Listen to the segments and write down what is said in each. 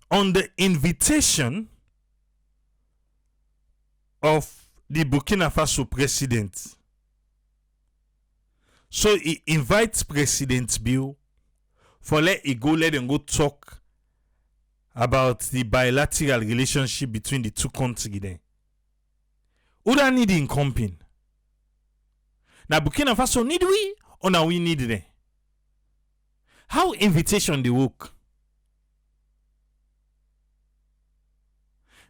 on the invitation of the Burkina Faso president. So he invites President Bill for let them go talk about the bilateral relationship between the two countries then. Who don't need in company? Now Burkina Faso need we or now we need them? How invitation they work?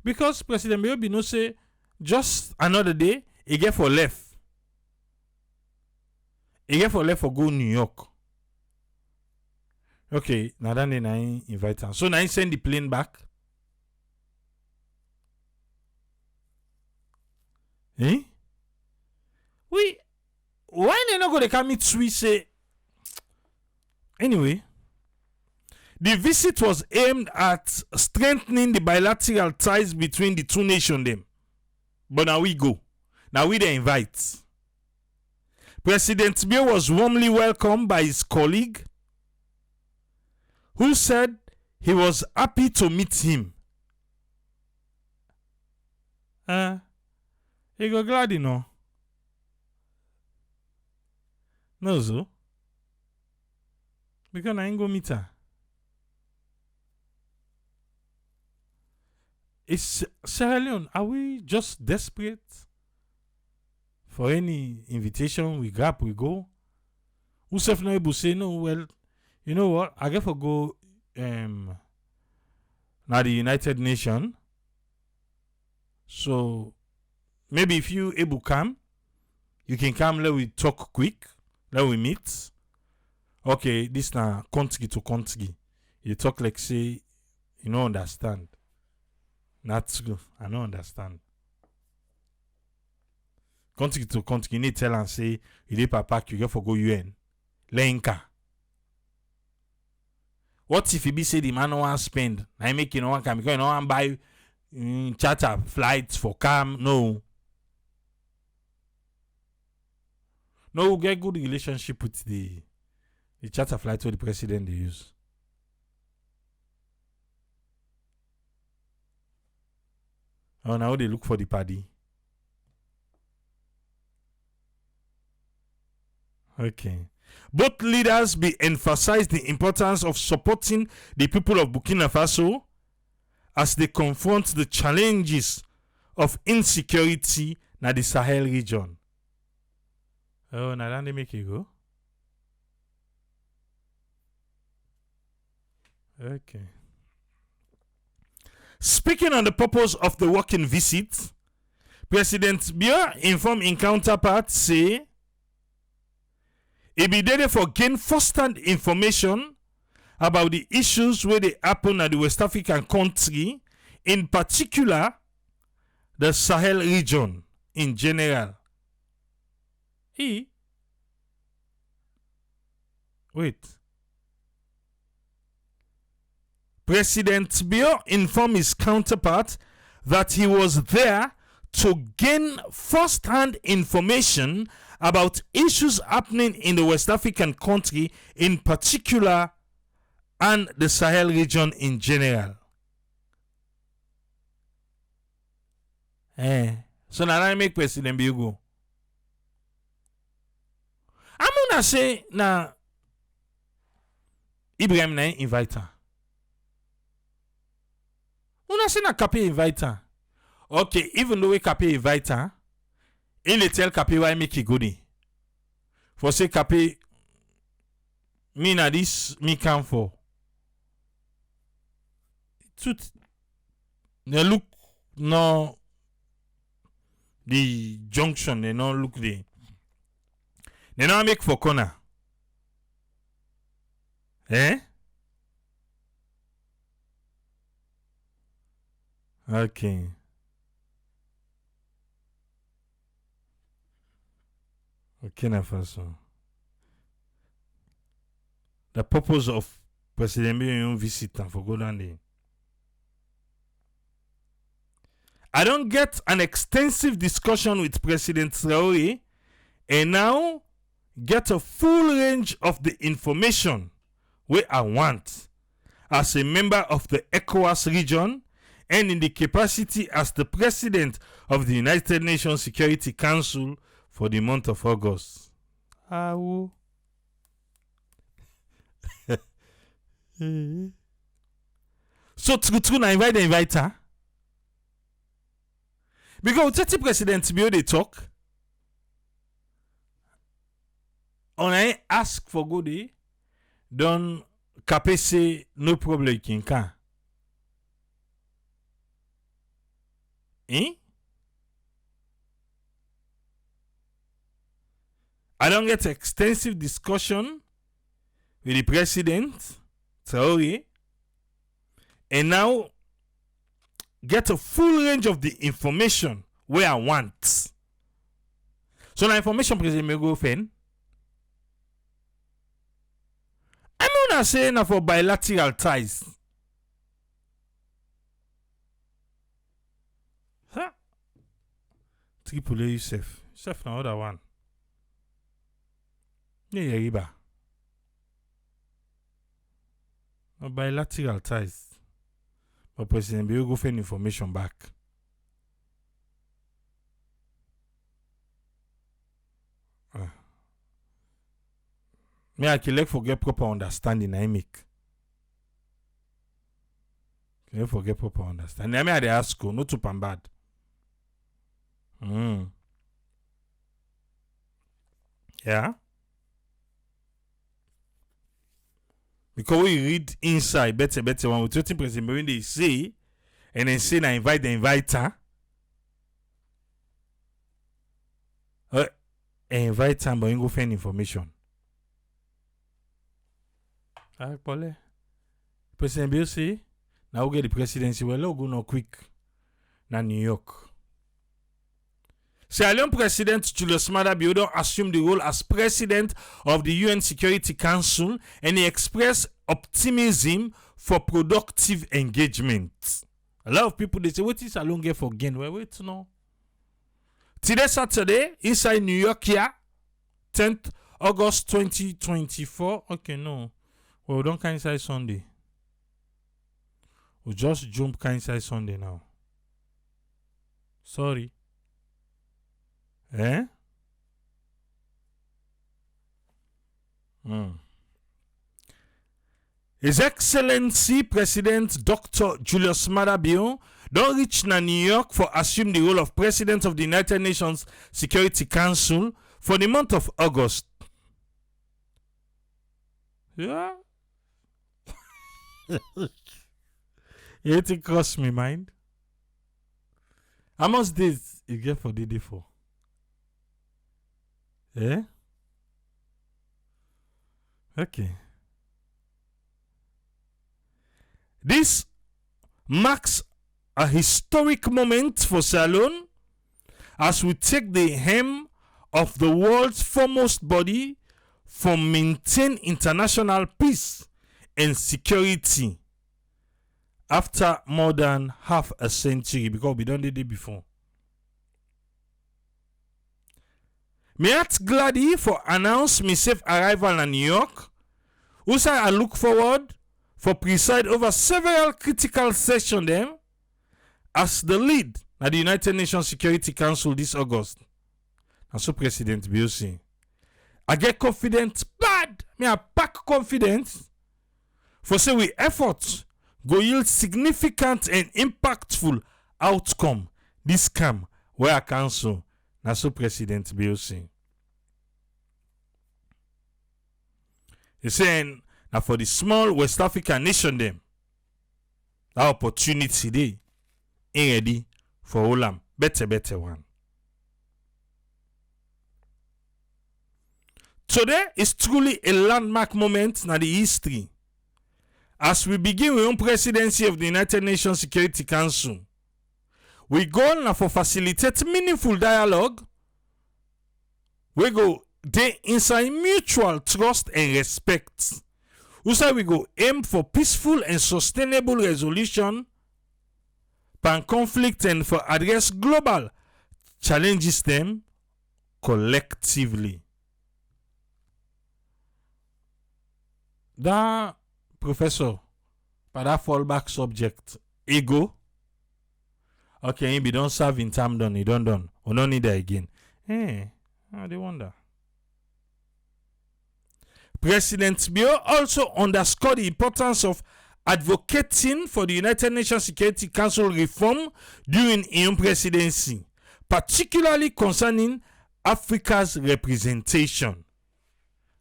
Because President Bill no say just another day he get for left. He get for left for go New York. Okay, now then I invite him. So now he send the plane back. Eh? Why they not go to come meet Swiss say? Anyway, the visit was aimed at strengthening the bilateral ties between the two nations them. But now we go. Now we the invite. President Bill was warmly welcomed by his colleague, who said he was happy to meet him. He go glad, you know. No, so. Because I ain't go meet her. Is Sierra Leone, are we just desperate for any invitation we grab, we go? Who self not able say no? Well, you know what? I get for go now the United Nations. So maybe if you able come, you can come. Let we talk quick. Let we meet. Okay, this na country to country. You talk like say you don't understand. That's good. I don't understand. Country to country, you need to tell and say you dey papa you get for go UN. Lenka. What if he be say the man no want spend? I make you no one come because you no want buy charter flights for come. No, we get good relationship with the charter flights with the president they use. Oh, now they look for the party. Okay. Both leaders emphasized the importance of supporting the people of Burkina Faso as they confront the challenges of insecurity in the Sahel region. Oh, now then they make it go. Okay. Speaking on the purpose of the working visit, President Biya informed in counterpart say he be there for gain first-hand information about the issues where they happen at the West African country, in particular the Sahel region in general. President Biya informed his counterpart that he was there to gain first-hand information about issues happening in the West African country in particular and the Sahel region in general. So now I make President Biya go. I'm gonna say now Ibrahim na invite her. Una say na Kapi invite her. Okay, even though we Kapi invite her, in the tell Kapi why make it goody. For say Kapi, me na this me come for. Truth, they look no the junction, they no look the. They no make for corner. Okay. Burkina Faso. The purpose of President Biya visit and for go down there. I don't get an extensive discussion with President Traoré and now get a full range of the information where I want as a member of the ECOWAS region and in the capacity as the president of the United Nations Security Council for the month of August. So true na invite her. Because 30 president bio they talk. On I ask for go day, don Kape say no problem kinka. I don't get extensive discussion with the president, Traore, and now get a full range of the information where I want. So the information president may go fen. I'm not saying na for bilateral ties. Huh? Triple Yusuf. Yusuf na other one. Yeah, riba. No bilateral ties. But President Bill go find information back. Me I can forget proper understanding I make. Can you forget proper understanding? I mean I dey ask you, not too bad. Yeah. Because we read inside better one with 20 president when they say and then say na invite the inviter. Invite them but you go find information. Pole. President Bill say now we get the presidency. Well, let's go now quick. Na New York. Sierra Leone President Julius Maada Bio don assume the role as president of the UN Security Council and he expressed optimism for productive engagement. A lot of people they say, what is a long for gain? Well, wait no. Today Saturday, inside New York here, 10th August 2024. Okay, no. Well, we don't come inside Sunday. We just jump inside Sunday now. Sorry. His Excellency President Dr. Julius Maada Bio don reach na New York for assume the role of President of the United Nations Security Council for the month of August. Yeah. It cross me mind. How much days you get for the day for? Okay. This marks a historic moment for Sierra Leone as we take the helm of the world's foremost body for maintain international peace and security after more than half a century, because we done the day before. Me at glady for announce me safe arrival in New York. Also, I look forward for preside over several critical sessions them as the lead at the United Nations Security Council this August. And so President BOC. I get confident bad. Me I pack confidence for say we efforts go yield significant and impactful outcome this camp where I council. Na so President BOC. He saying now for the small West African nation them, that opportunity they ain't ready for all them better one. Today is truly a landmark moment in the history as we begin our own presidency of the United Nations Security Council. We go now for facilitate meaningful dialogue. We go they inside mutual trust and respect. Also, we go aim for peaceful and sustainable resolution pan conflict and for address global challenges them collectively. That professor for that fallback subject, ego. Okay, he be don't serve in time done, he don't done. We don't need that again. They wonder. President Bio also underscored the importance of advocating for the United Nations Security Council reform during his presidency, particularly concerning Africa's representation.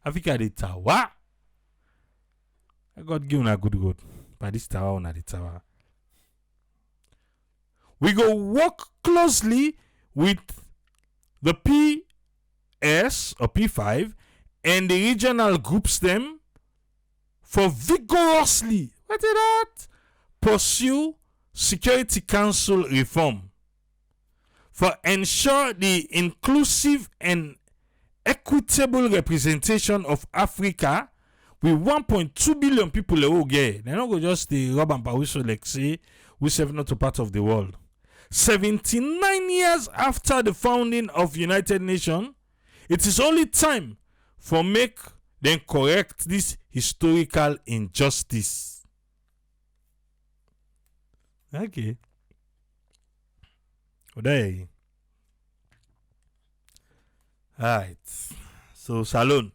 Africa the tower. God give a good road. But this tower on the tower. We go work closely with the PS or P5 and the regional groups them for vigorously pursue Security Council reform, for ensure the inclusive and equitable representation of Africa with 1.2 billion people they don't go just the rub and whistle like say we serve not a part of the world. 79 years after the founding of United Nations, it is only time for make them correct this historical injustice. Okay. Alright. So Salon.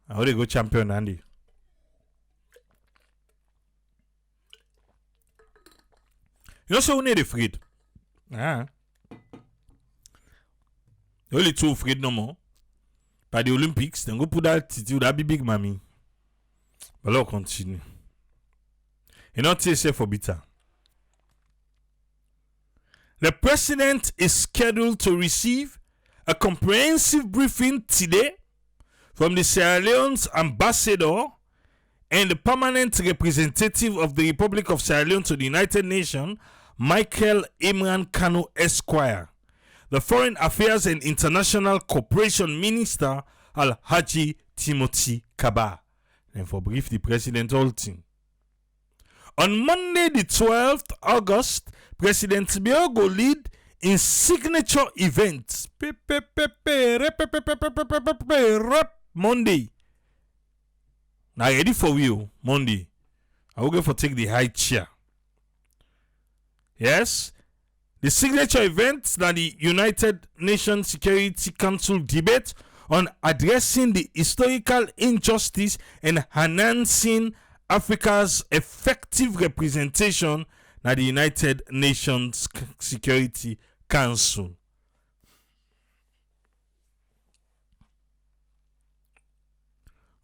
I want to go champion Andy. You know, so we need afraid. Only too afraid no more. By the Olympics, then go put that attitude, that be big mommy. But let's continue. You know, say for bitter. The president is scheduled to receive a comprehensive briefing today from the Sierra Leone's ambassador and the permanent representative of the Republic of Sierra Leone to the United Nations, Michael Imran Kano Esquire, the Foreign Affairs and International Cooperation Minister, Al-Haji Timothy Kaba. And for brief, the president halting. On Monday, the 12th August, President Biogo lead in signature events. Monday. Now ready for you, Monday. I will go for take the high chair. Yes. The signature events that the United Nations Security Council debate on addressing the historical injustice and enhancing Africa's effective representation at the United Nations Security Council.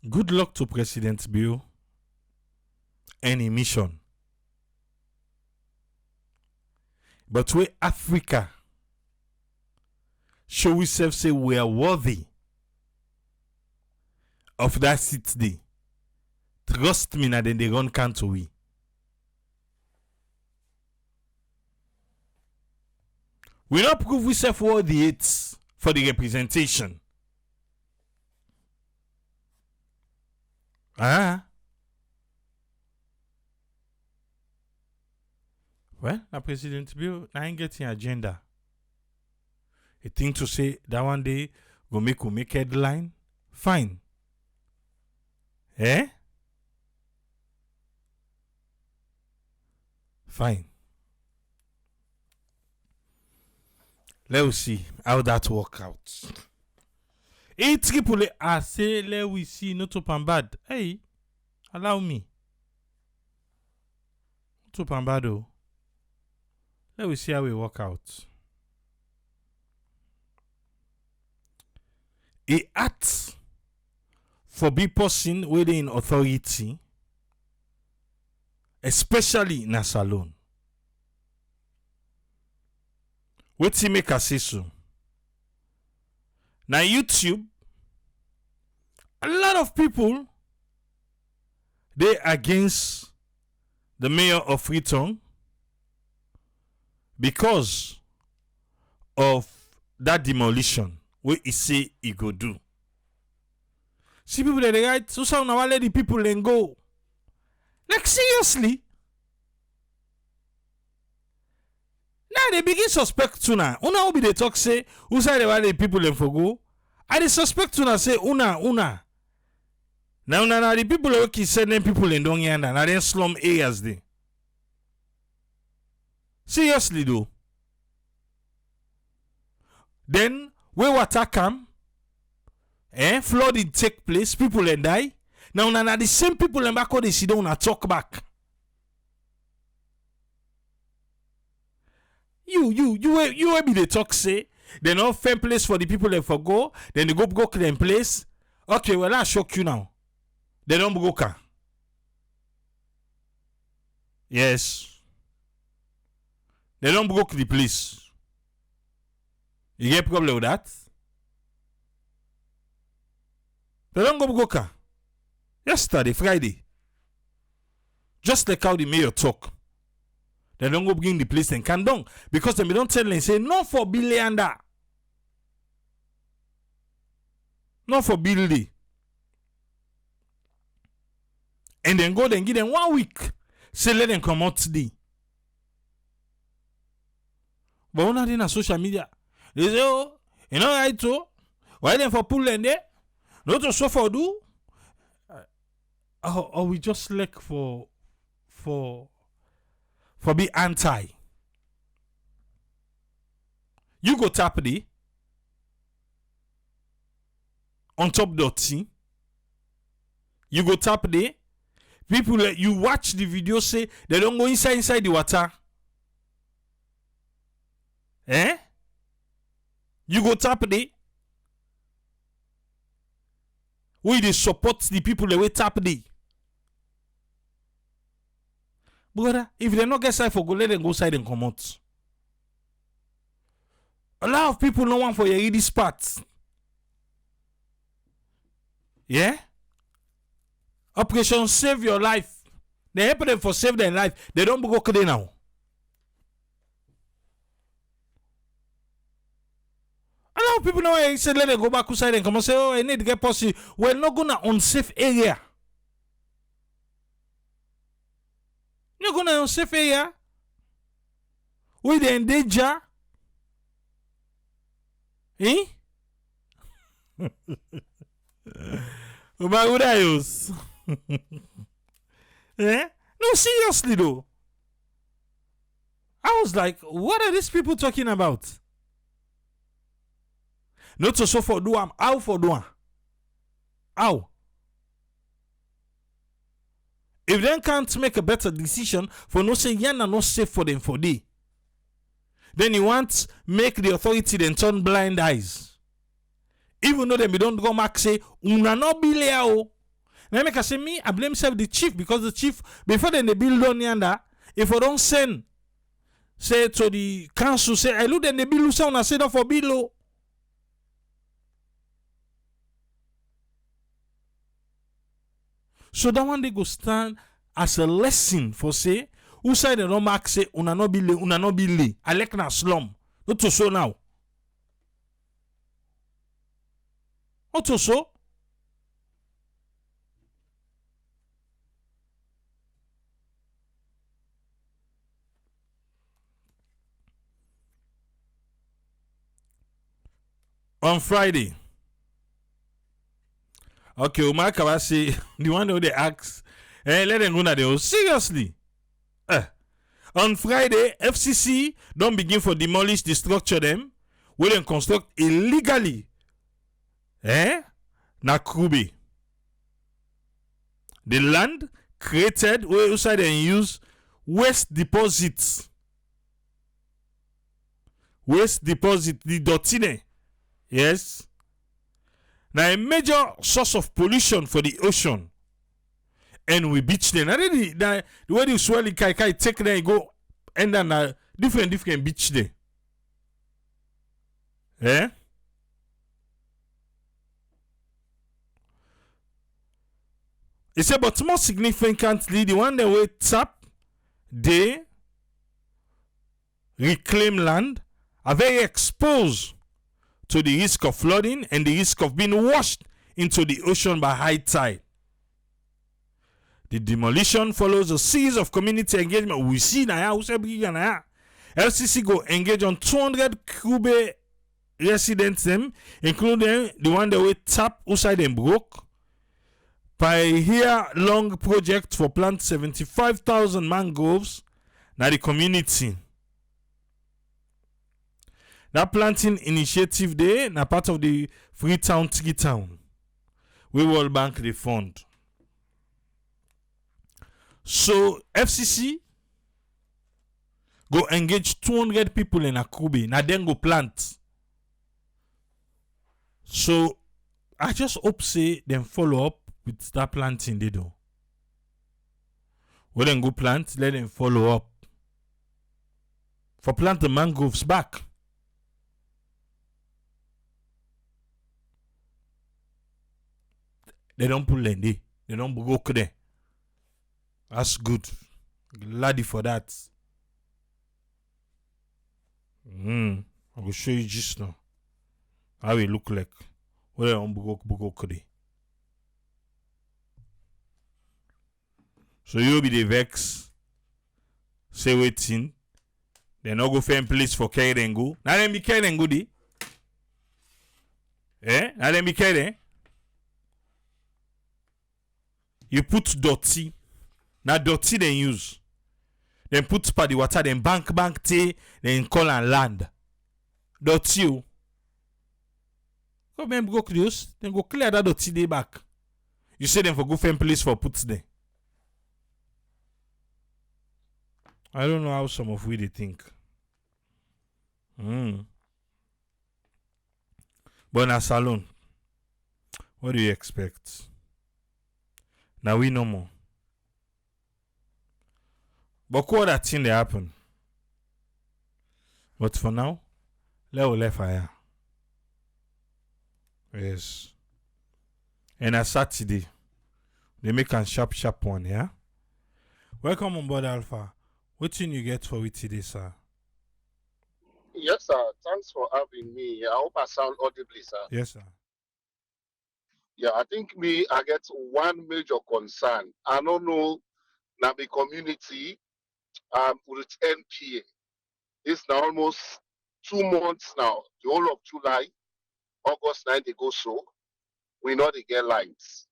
Good luck to President Bio and his mission. But we Africa show we say we are worthy of that seat day. Trust me, now then they run can't we. We not prove we self worthy it's for the representation. Well, now President Bill, I ain't getting agenda. A thing to say that one day we make headline. Fine. Fine. Let's see how that work out. Triple A say let we see not up and bad. Hey, allow me. Not up and bad though. Let we see how we work out. He acts for be person within authority, especially in a salon. What he make a say so? Now YouTube, a lot of people they against the mayor of Freetown because of that demolition where he say he go do. See people that they write, so some now let the people then go. Like seriously. Now they begin suspect tuna. Una will be the talk say, who say they want the people then for go? And they suspect tuna say una. Now, the people who keep sending people in down here, now they slum areas there. Seriously though. Then where water come, flooding take place, people and die. Now the same people and back they sit down and talk back. You be the talk say they no fair place for the people that for go, then they go to them place. Okay, well I shock you now. They don't go car. Yes. They don't go to the place. You get problem with that? They don't go car. Yesterday, Friday. Just like how the mayor talk. They don't go bring the place and can down. Because they don't tell them, say, no for Billy and that. No for Billy. And then go then give them 1 week. Say let them come out today. But when I on social media, they say, oh, you know right so? Why then for pull and there? Not to so for do? Or we just like for be anti. You go tap the on top dirty. You go tap the people that you watch the video say they don't go inside the water. You go tap the we they support the people that we tap the. Brother, if they not get side for go, let them go side and come out. A lot of people no want for your this part. Yeah? Operation Save Your Life. They help them for save their life. They don't go there now. A lot of people now say let them go back outside and come and say, oh, I need to get pussy. We're not gonna unsafe area. You're gonna unsafe area. We the in danger. Eh? Eh? No, seriously though. I was like, what are these people talking about? Not so for do am, how for do am? How? If they can't make a better decision for no say yana not safe for them for day, then you want make the authority then turn blind eyes. Even though they don't go back say una no be leo. Now make I say me, I blame myself the chief because the chief before then they build on yanda. If I don't send say to the council say I look then the bill sound I say that for below. So that one they go stand as a lesson for say who side they don't mark say una no be le. I like na slum. Not to so now. What to so? On Friday. Okay, Umar Kawasi, the one that they ask, let them go now. They seriously. On Friday, FCC don't begin for demolish the structure them. We then construct illegally. Na Krube. The land created where outside and use waste deposits. Waste deposit, the dotine. Yes. Now a major source of pollution for the ocean. And we beach them. Now the way the swelling kai take there and go and then different beach there. He said, but more significantly, the one that we tap, they reclaim land are very exposed to the risk of flooding and the risk of being washed into the ocean by high tide. The demolition follows a series of community engagement. We see now, LCC go engage on 200 Krube residents, them, including the one that we tap outside and broke. by here long project for plant 75,000 mangroves na the community. That planting initiative there na part of the Freetown Tiki Town. We World Bank the fund. So FCC go engage 200 people in Akubi. Now then go plant. So I just hope say them follow up with that planting they do. When them go plant, let them follow up. For plant the mangroves back. They don't pull them there. They don't go there. That's good. Laddie for that. I will show you just now how it look like. Where on Bugo Kode. So you be the vex. Say waiting. Then no go find place for Kairengo. Now them be Kairengo di. Now them be Kairen. You put dirty. Now dirty they use. Then put pa the water, then bank tea, then call and land. Dirty you. Come and go close, then go clear that dirty day back. You say them for go find place for put there. I don't know how some of we they think. But na salon. What do you expect? Now we know more. But what that thing they happen. But for now, let fire. Yes. And a Saturday, they make a sharp one, yeah? Welcome on board, Alpha. What thing you get for it today, sir? Yes, sir. Thanks for having me. I hope I sound audibly, sir. Yes, sir. Yeah, I think I get one major concern. I don't know now the community with NPA. It's now almost 2 months now. The whole of July, August 9 they go so. We know they get lines.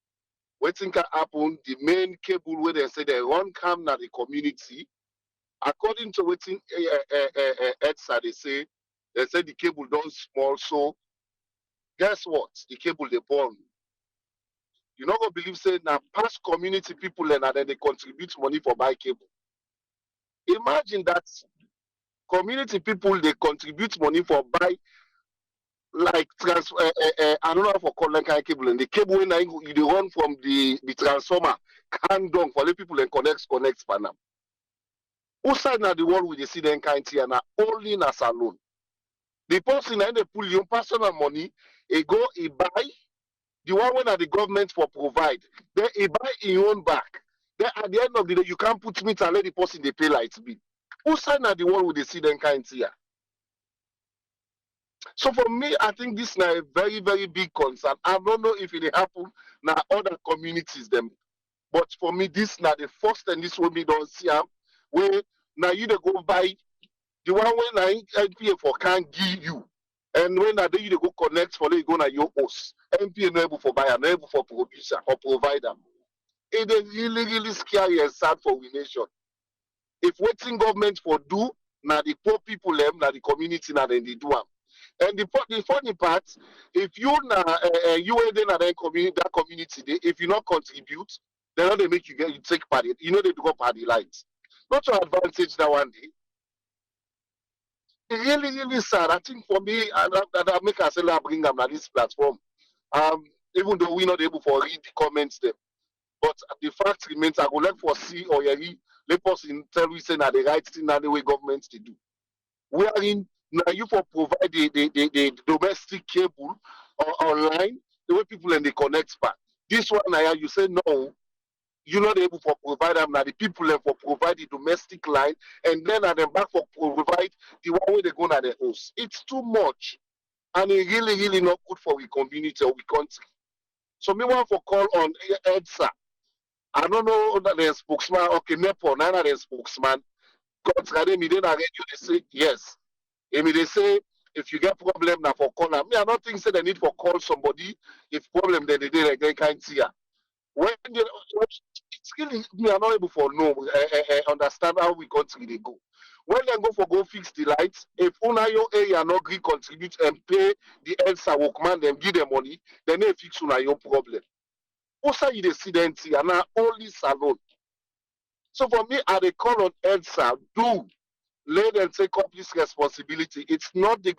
What think happen? The main cable where they say they run cam na the community. According to what EDSA they say the cable don't small. So guess what? The cable they burn. You not gonna believe say now past community people and then they contribute money for buy cable. Imagine that community people they contribute money for buy like I don't know how for call like kind of cable and the cable when you they run from the transformer can down for the people and connect panel. Who side now the one with the see them kind here now only na salon. The person and they pull your personal money, he go he buy the one when the government for provide, then he buy his own back. Then at the end of the day, you can't put meat and let the person they pay light bill. Who side now the one with the see them kind here? So for me, I think this is a very, very big concern. I don't know if it happen now other communities them. But for me, this is not the first and this will be don't see where now you they go buy the one when I NPA for can't give you. And when I do you go connect for you go na your host. NPA no able for buyer, no able for producer or provider. It is really, really scary and sad for we nation. If waiting government for do, now the poor people them, now the community now then they do them. And the funny part, if you you are then that community day, if you not contribute, then how they make you take part. You know they do go party lights. Not your advantage that one day. Really, really sad. I think for me, that make us bring them on this platform. Even though we're not able to read the comments there. But the fact remains, I would like for see or let us tell we say that the right thing that the way governments to do. We are in now you for provide the domestic cable or online, the way people and they connect back. This one you say no, you're not able to provide them now the people and for provide the domestic line and then at them back for provide the one way they go na their house. It's too much and it really, really not good for we community or we country. So me want for call on EDSA. I don't know that the spokesman, okay, Nepo, none of the spokesman. God's rather me then I read you they say yes. And they say if you get problem now for call them. Me, I don't think say they need for call somebody if problem then they can't see her. When it's really me, I'm not able for no understand how we country they go. When they go fix the lights, if una your area not agree contribute and pay the ELSA workman, them give them money, then they fix una your problem. Also, you the see and now only salon. So for me, I they call on ELSA, do let them take up this responsibility. It's not the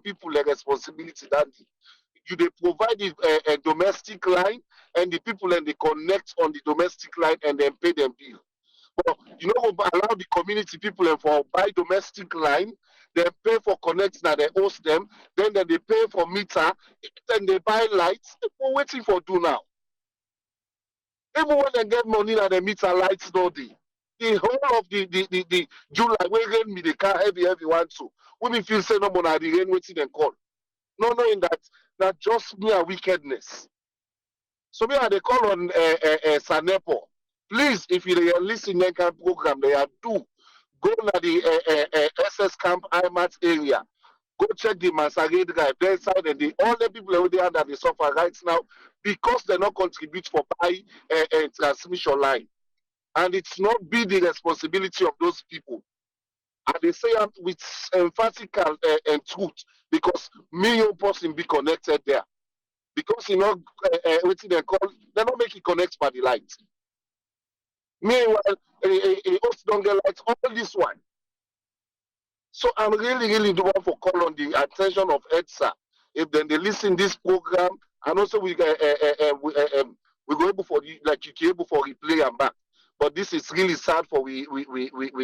people like responsibility that they provide the domestic line and the people and they connect on the domestic line and then pay them bill. But you know, allow the community people and for buy domestic line, they pay for connect now they host them, then they pay for meter, then they buy lights. People waiting for do now. Even when they get money now they meter lights no day. The whole of the July when rain me the car heavy one too. Women feel say no more now the rain waiting and call. No knowing that just mere wickedness. So me they call on Sanepo. Please, if you listen to the program, they are do go to the SS Camp IMAT area. Go check the Masari Drive. There side and all the people over there that they suffer right now because they not contribute for buy transmission line. And it's not be the responsibility of those people. And they say with emphatic and truth because million person be connected there. Because you know what they call, they don't make it connect by the light. Meanwhile, a host don't get lights, all this one. So I'm really the one for call on the attention of EDSA. If then they listen this program, and also we go able for like you able for replay and back. But this is really sad for we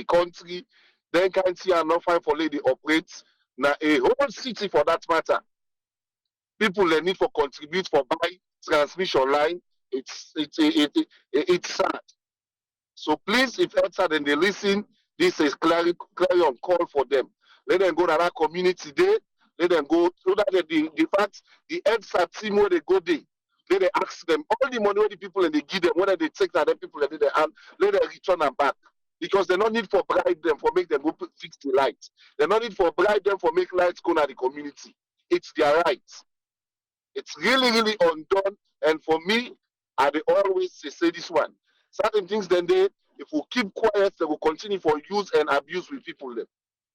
country. Then can't see enough fine for lady operates now a whole city for that matter. People they need for contribute for buy transmission line. It's sad. So please, if EDSA then they listen, this is clearly on call for them. Let them go to that community day. Let them go so that the fact the EDSA team where they go there. Let them ask them all the money where the people and they give them, whether they take that people and they and let them return them back. Because they don't need for bribe them for make them go fix the lights. They don't need for bribe them for make lights go to the community. It's their rights. It's really undone. And for me, I always say this one. Certain things then if we keep quiet, they will continue for use and abuse with people then.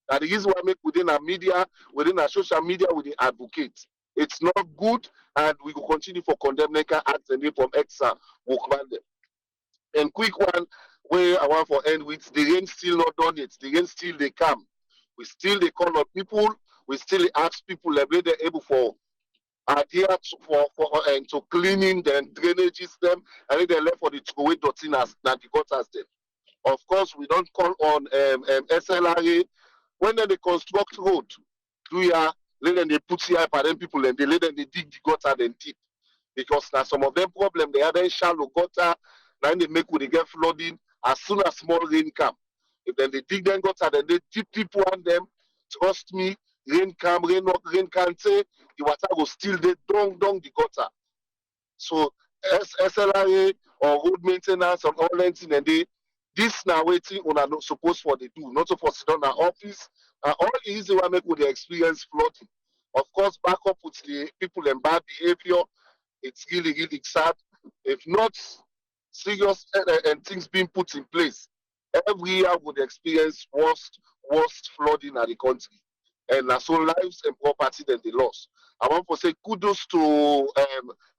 That is why I make within our media, within our social media, with the advocates. It's not good, and we will continue for condemning acts and from EXA will command them. And quick one, where I want for end with the rain still not done it. The rain still they come. We still they call on people. We still ask people if they're able for adhere for and to cleaning the drainage system and they left for the throwaway dirty as that the gutters them. Of course, we don't call on SLRA when they construct road. Do ya let them they put here for them people and they let them they dig the gutter then deep because now some of them problem they are then shallow gutter. Now they make when they get flooding as soon as small rain come. If then they dig them gutter then they deep on them. Trust me, rain come, rain can't say the water will still they down the gutter. So SLRA or road maintenance and all that thing and they this now waiting on not supposed for they do, not supposed to done in office. All the easy one make with the experience flooding. Of course, back up with the people and bad behavior. It's really sad. If not serious and things being put in place, every year would experience worst flooding in the country. And so lives and property that they lost. I want to say kudos to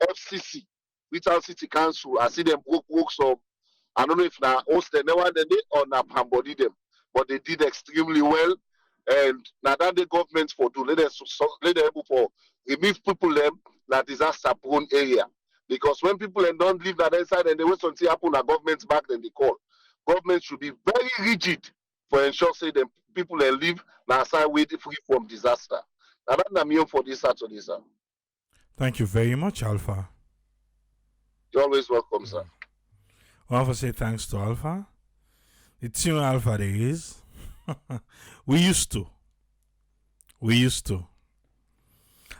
FCC, Retail City Council. I see them broke some. I don't know if now host them one day or now body them, but they did extremely well. And now that the government for do let them able for remove people them that disaster prone area. Because when people don't live that inside and they wait until happen at government's back, then they call. Government should be very rigid for ensure say them people that live now side way free from disaster. Now that's me for this Saturday, sir. Thank you very much, Alpha. You're always welcome, sir. I want to say thanks to Alpha. The team Alpha there is. We used to.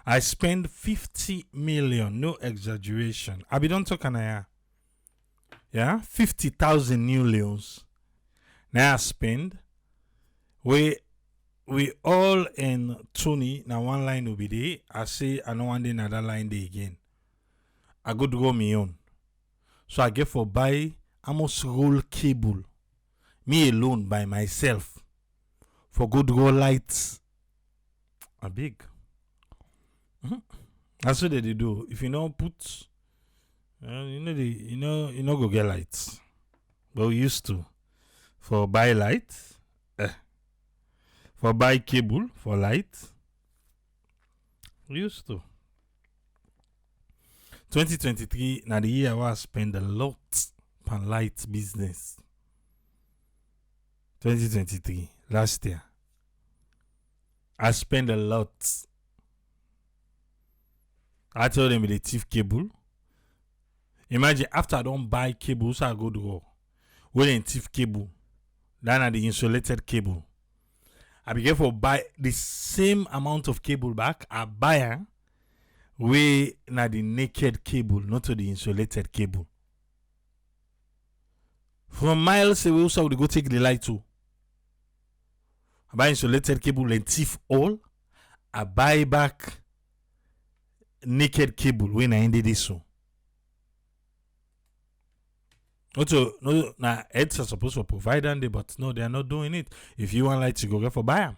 I spend 50 million, no exaggeration. I be don't talk an yeah, 50,000 new leons. Now I spend. We all in Tony. Now one line will be there. I say I know one day another line there again. I go to go me own. So I get for buy almost roll cable. Me alone by myself. For good roll lights. A big. That's what they do. If you know put you know go get lights. But we used to. For buy light. For buy cable for light. We used to. 2023 now the year where I spend a lot on light business. 2023 last year I spend a lot. I told them with the thief cable. Imagine after I don't buy cables, I go to go. When in thief cable, then are the insulated cable. I begin for buy the same amount of cable back. I buy way na the naked cable, not to the insulated cable. From miles away, also we go take the light too. I buy insulated cable and thief all. I buy back naked cable when I ended this so. Also, no, now heads are supposed to provide them, but no, they are not doing it. If you want light to go get for buy them.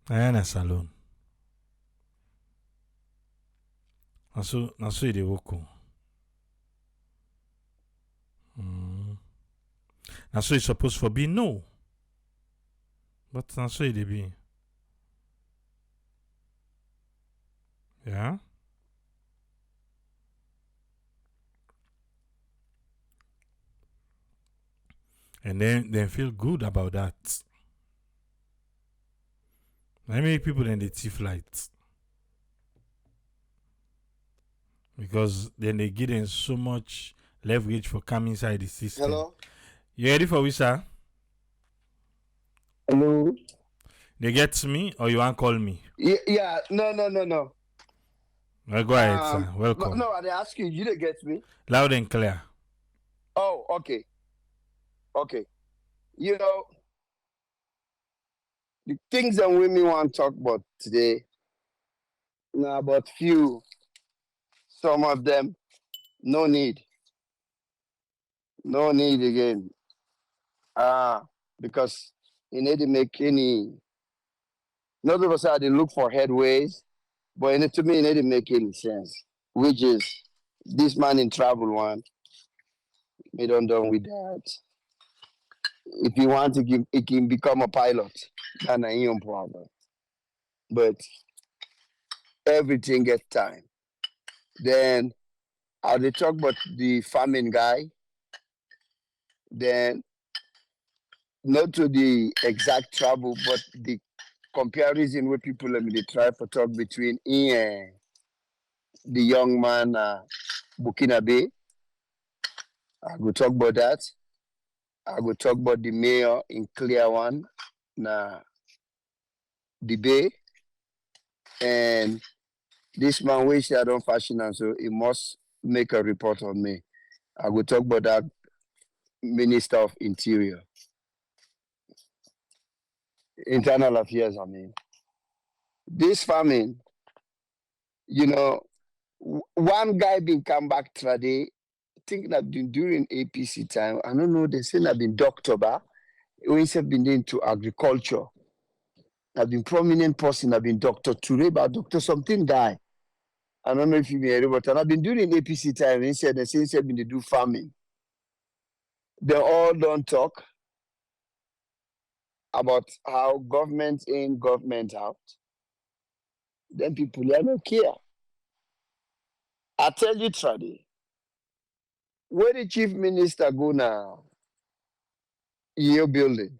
I am a salon. And so they work. Now so it's supposed to be no. But now so it be. Yeah. And then they feel good about that. How many people then they thief lights? Because then they give them so much leverage for coming inside the system. Hello? You ready for we, sir? Hello? They get me or you want call me? Yeah, no. Well, go ahead, sir. Welcome. No, I ask you, you didn't get me. Loud and clear. Oh, okay. You know, the things that women want to talk about today, now about few, some of them, no need. No need again. Because you need to make any, not of us had to look for headways, but to me, it didn't make any sense. Which is this man in travel one, we don't done with that. If you want to give, it can become a pilot. That's not your problem. But everything gets time. Then how they talk about the farming guy, then not to the exact trouble, but the comparison where people they try to talk between him and the young man Burkina Faso. I will talk about that. I will talk about the mayor in Clear One, the Bay, and this man wish I don't fashion and so he must make a report on me. I will talk about that Minister of Interior. Internal Affairs, I mean. This famine, you know, one guy been come back today, thinking that been during APC time, I don't know, they say I've been doctor, but we have been into agriculture. I've been prominent person, I've been Dr. Ture, but Dr. something guy. I don't know if you may but I've been during APC time, he said, they been to do farming. They all don't talk about how government in, government out. Then people don't care. I tell you, Tradi, where the chief minister go now, in your building,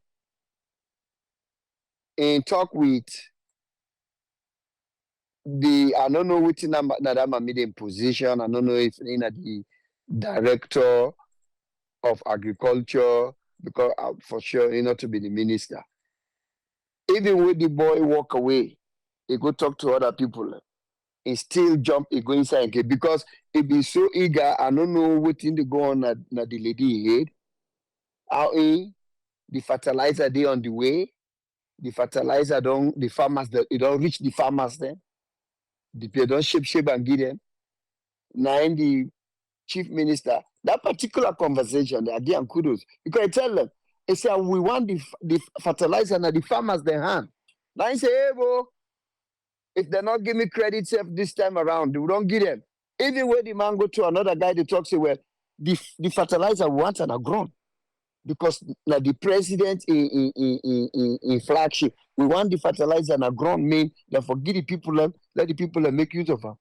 and talk with I don't know which number that I'm in position. I don't know if in the director of agriculture, because for sure, to be the minister. Even when the boy walk away, he go talk to other people. He still jump, he go inside again because he be so eager. I don't know what thing they go on at the lady head. How the fertilizer they on the way. The fertilizer don't the farmers that it don't reach the farmers then. The people don't shape and give them. Nine the chief minister, that particular conversation, they are giving kudos. Because I tell them, they say we want the fertilizer and the farmers their hand. Now I say, hey bro, if they're not giving me credit safe this time around, we don't give them. Even when the man go to another guy, they talk say, well, the fertilizer we want and are grown. Because now the president in flagship, we want the fertilizer and a ground mean therefore give the people let the people make use of them.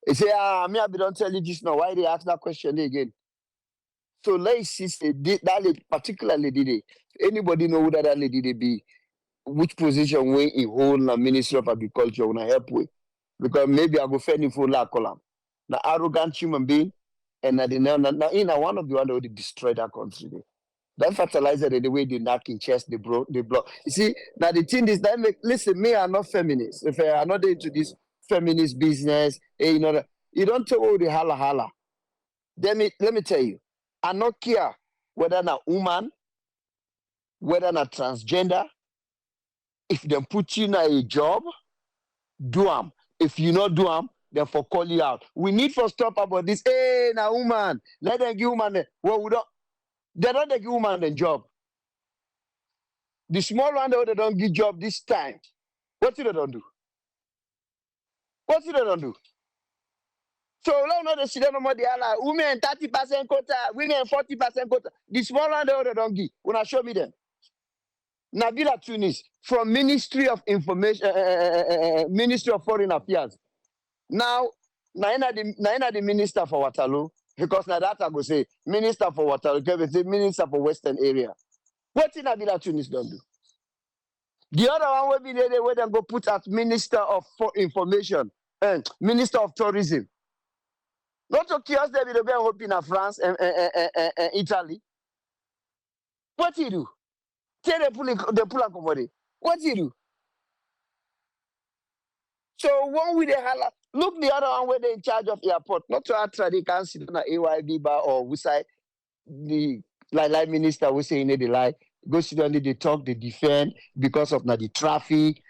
They say, me I be don't tell you this now. Why they ask that question again? So let's see that lady, particular lady dey. Anybody know who that lady they be? Which position we in hold na Ministry of Agriculture wanna help with? Because maybe I go fend for la column. The arrogant human being and na one of the one that would destroy that country. That fertilizer, the way they knock in chest, they block. You see, now the thing is that listen, me, I'm not feminist. If I'm not into this feminist business, you know, you don't talk all the holla. Let me tell you, I not care whether na woman, whether na transgender. If they put you in a job, do them. If you not do them, then for call you out. We need for stop about this. Hey, na woman, let them give woman. Well, we don't. They don't give woman the job. The small one they don't give job this time. What did they don't do? What did they don't do? So now no they see them no more they are like women 30% quota, women 40% quota. The small one they don't give. Wanna show me them? Nabila Tunis from Ministry of Information, Ministry of Foreign Affairs. Now, the minister for Waterloo, because now that I go say minister for Waterloo, say minister for Western area. What did Nabila Tunis don't do? The other one will be there where they go put as Minister of Information and Minister of Tourism. Not to kiosk they will be hoping in France and Italy. What do you do? Tell they pull and come. What do you do? So one with the hala, look the other one where they in charge of airport. Not to try they can sit on a AYB bar or we say the like minister we say in the lie. Go sit down, they talk, they defend because of now the traffic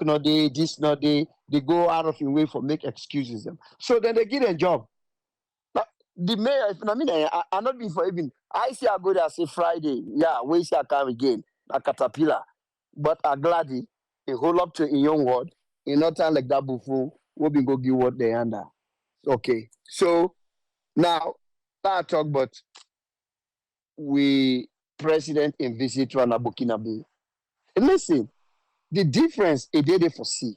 not day, this not day. They go out of your way for make excuses them. So then they get a job. But the mayor, if I mean, I not before even I see I go there say Friday, yeah, we see I come again, a caterpillar. But I gladly a whole up to in young word, in not time like that before, we be go give what they under. Okay, so now that talk, but we president in visit to Burkina Faso. Listen, the difference it did for see.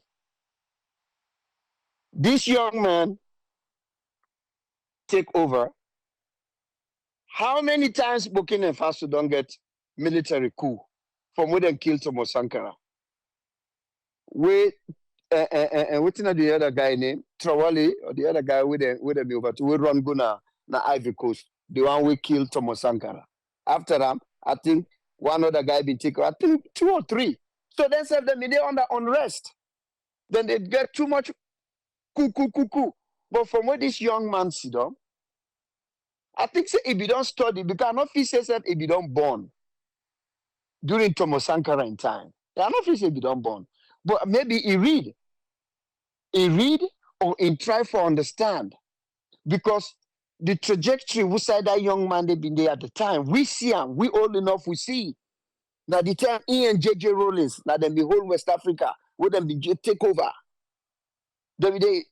This young man take over. How many times Burkina Faso don't get military coup from where they kill Thomas Sankara? Wait, what's the other guy name? Trawali or the other guy with them over to we run go na Ivory Coast. The one we killed Thomas Sankara. After that, I think one other guy been taken. I think 2 or 3. So then serve them in there under unrest. Then they get too much coup. But from where this young man sit down, I think say if you don't study, because not feel say if you don't born during Thomas Sankara in time. I not feel say if you don't born. But maybe he read or he try for understand. Because the trajectory we side that young man they been there at the time, we see him, we old enough we see. Now the time he and JJ Rollins, now them be whole West Africa, with them be take over. They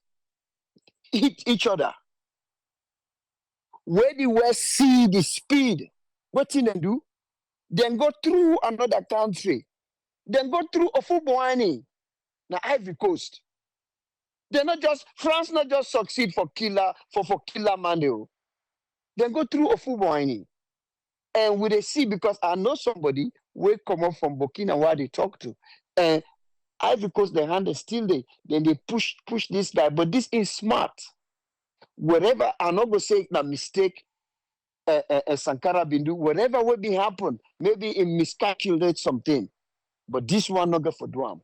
hit each other. Where the West see the speed, what thing they do? Then go through another country. Then go through Ofubuani, now Ivory Coast. They're not just France not just succeed for killer Mando. Then go through Ofubuani. And we they see because I know somebody will come up from Burkina where they talk to. And Ivory Coast the hand is still there. Then they push this guy. But this is smart. Whatever I'm not gonna say that mistake Sankara been do, whatever will be happen, maybe it miscalculate something. But this one not gonna for drum.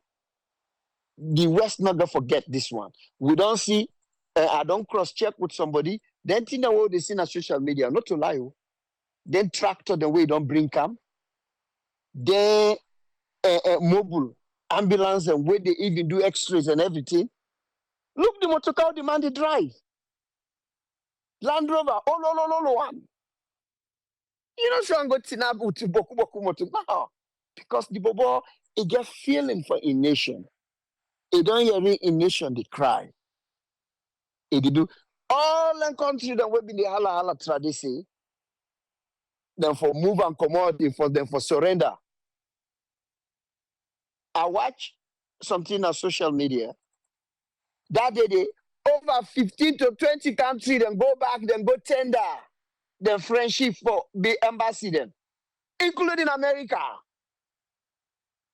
The West not gonna forget this one. We don't see I don't cross-check with somebody, then think that what they see on social media, not to lie. Then tractor the way don't bring cam. Then mobile ambulance and where they even do x-rays and everything. Look the motor car demand they drive. Land Rover, oh, no, no, no, no, one. You know, so I'm going to Tinabu to Boku Boku Motu. No. Because the Bobo, it get feeling for a nation. It don't hear in nation, they cry. It do. All the country that will be the hala hala tradition, then for move and commodity, for them for surrender. I watch something on social media. That day, they over 15 to 20 countries, then go back, then go tender the friendship for the embassy, then, including America,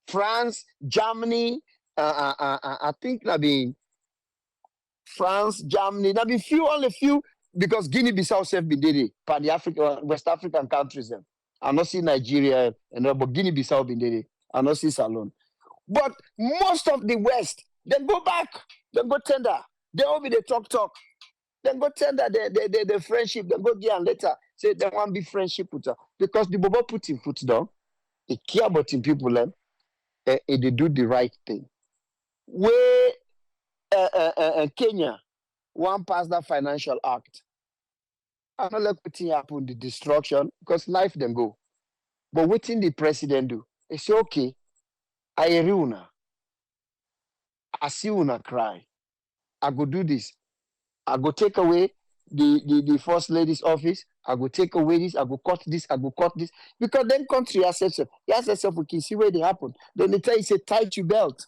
France, Germany, I think that be France, Germany, that be few, only few, because Guinea-Bissau self be did it, for the African, West African countries, them. I not see Nigeria, and but Guinea-Bissau be did it. I not see Salon. But most of the West, then go back, then go tender. They all be the talk. Then go tender the friendship, then go get and later say they want to be friendship with her. Because the Bobo put him foot down, he care about him people, they do the right thing. Where Kenya one pass that financial act. I'm not let what happen, the destruction, because life then go. But what the president do? He say, okay, I hear una. I see una cry. I go do this. I go take away the first lady's office. I go take away this. I go cut this. I go cut this. Because then country has itself. Yes, itself, we can see where they happen. Then they tell you, say, tight your belt.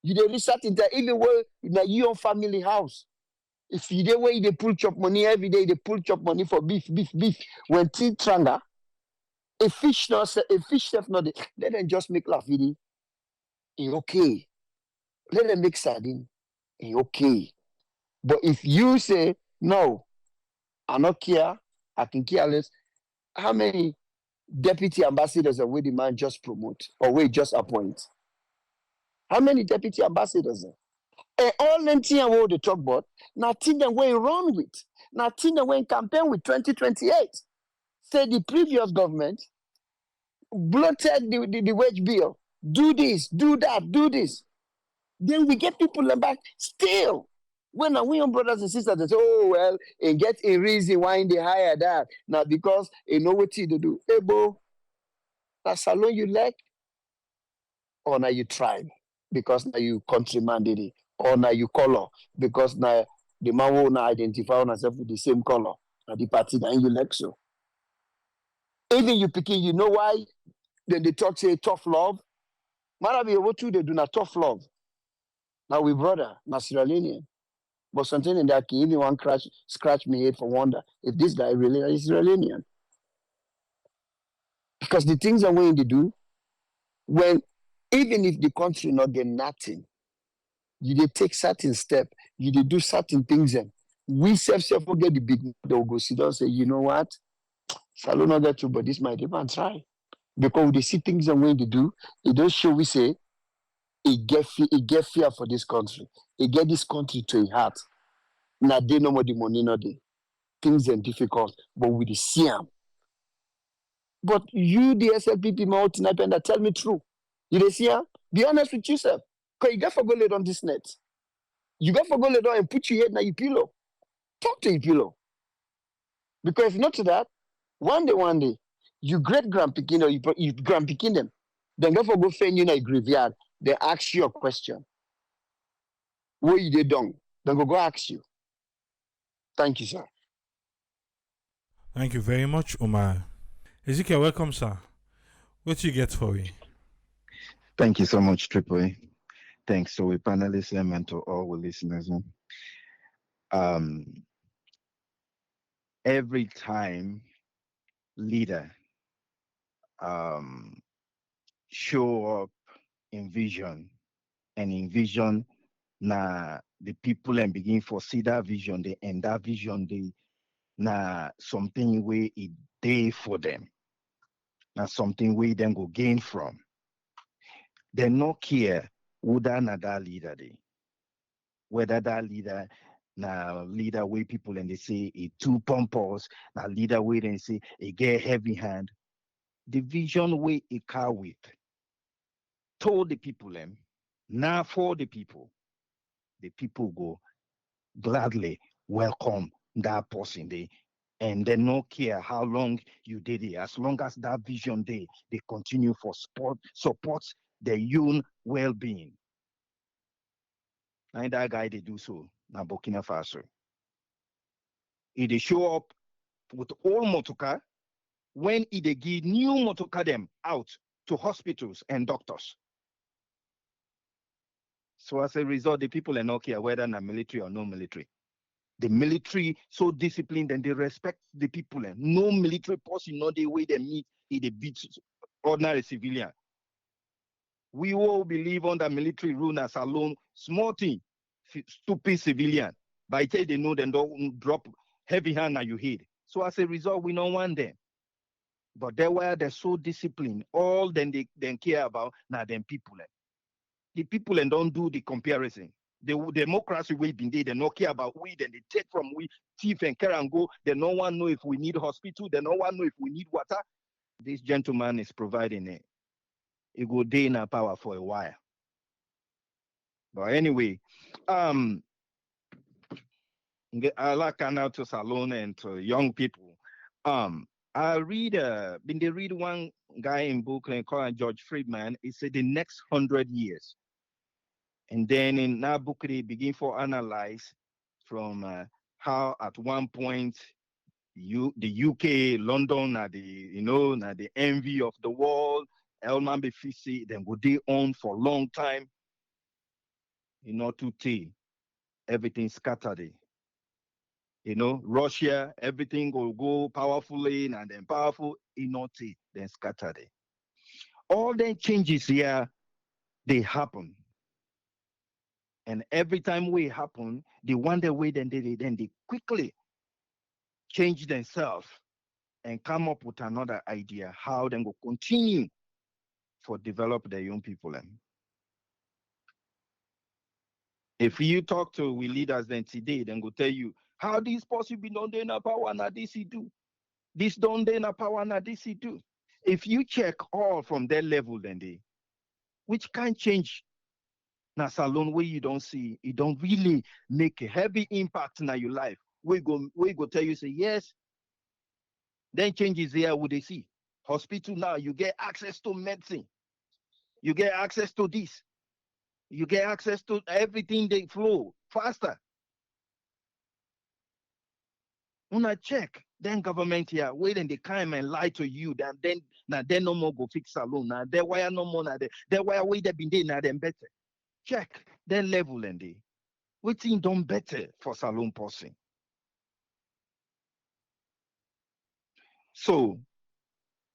You dey research into even where in your own family house. If you dey where you dey pull chop money every day, they pull chop money for beef. When tea tranga, a fish chef not dey, let them just make laugh with it. It's okay. Let them make sardine. It's okay. But if you say no, I not care, I can care less. How many deputy ambassadors are we the man just promote or we just appoint? How many deputy ambassadors are? And all them things what they talk about, nothing them we run with, nothing them we campaign with 2028. Say the previous government bloated the wage bill. Do this, do that, do this. Then we get people back still. When we young brothers and sisters, they say, oh, well, and get a reason why they hire that. Now, because they know what to do. Hey, bo, that's salon you like, or now you tribe, because now you countryman did it, or now you color, because now the man will not identify himself with the same color, and the party that you like so. Even you picking, you know why? Then they talk, say, tough love. Man, be able to, they do not tough love. Now we brother, now Sierra Leonean. But something in that can even one scratch me head for wonder if this guy really is Iranian. Because the things I'm willing to do, when even if the country not get nothing, you dey take certain step, you dey do certain things, and we self forget the big they'll go sit down and say, you know what? Salon not get you, but this might even try. Because they see things I'm willing to do, it don't show we say it get fear for this country. It get this country to a heart. Now they no more the money, no they. Things are difficult, but we see them. But you, the SLPP, that tell me true. You dey see them? Be honest with yourself. Because you got to go lay on this net. You got to go lay down and put your head on your pillow. Talk to your pillow. Because if not to that, one day, you great grandpicking or you grandpicking them, then go for go find you in a graveyard. They ask you a question. Where you did done? Then go ask you. Thank you, sir. Thank you very much, Umar. Ezekiel, welcome, sir. What you get for me? Thank you so much, Triple A. Thanks to the panelists and to all the listeners. Every time leader show up in vision and in vision the people and begin foresee that vision, they end that vision, they something where it day for them. Something where them go gain from. They no care whether that leader they. Whether that leader leader way people and they say it too pompous, leader way they say it get heavy hand. The vision way it car with told the people them now for the people go gladly welcome that person they and they no care how long you did it. As long as that vision they continue for support their own well-being. And that guy they do so now Burkina Faso. If they show up with all motoka when they give new motoka them out to hospitals and doctors. So as a result, the people are not care whether they're military or no military. The military so disciplined and they respect the people. And no military person, not the way they meet, they beat ordinary civilian. We all believe under military rule as alone, small thing, stupid civilian. By the time they know, they don't drop heavy hand on your head. So as a result, we don't want them. But they're so disciplined. All then they care about now them people. The people and don't do the comparison. The democracy we been there, they don't care about we, then they take from we, thief and care and go. They no one know if we need hospital, they no one know if we need water. This gentleman is providing it. It go day in our power for a while. But anyway, I like out to salon and to young people. I read been they read one guy in book called George Friedman. He said the next 100 years. And then in that book, they begin for analyze from how at one point the UK, London, are the envy of the world. Elman Befisi, then go they on for a long time. To tea, everything scattered. Russia, everything will go powerfully and then powerful, tea, then scattered. All the changes here, they happen. And every time we happen, they wonder way then they quickly change themselves and come up with another idea how they will continue for develop their young people. If you talk to we leaders then today, then go tell you how this possible don't they na power na this he do. This don't they na power na this he do. If you check all from their level then which can change na salon where you don't see, it don't really make a heavy impact in your life. We go tell you say yes. Then changes here would they see. Hospital now, you get access to medicine. You get access to this. You get access to everything they flow faster. When I check, then government here, wait and they come and lie to you. Then no more go fix salon. Now they wire no more. Now they wire way they been there now then better. Check, then level and they. Waiting done better for salon person. So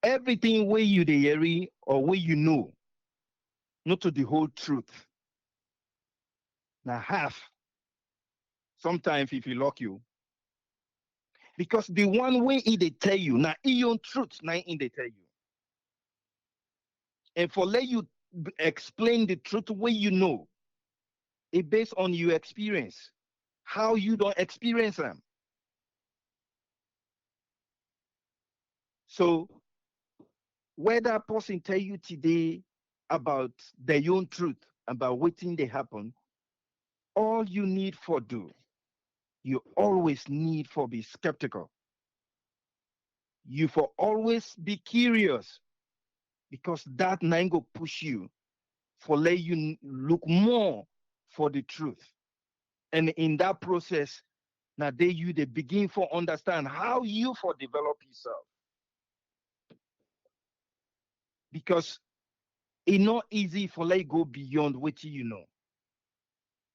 everything where you the area or where you know, not to the whole truth. Now half. Sometimes if you lock you. Because the one way they tell you, now own truth, now they tell you. And for let you explain the truth way you know, it based on your experience. How you don't experience them. So where that person tell you today about their own truth, about what thing they happen, all you need for do, you always need for be skeptical. You for always be curious because that nine go push you for let you look more for the truth. And in that process, now they begin for understand how you for develop yourself. Because it's not easy for let go beyond what you know.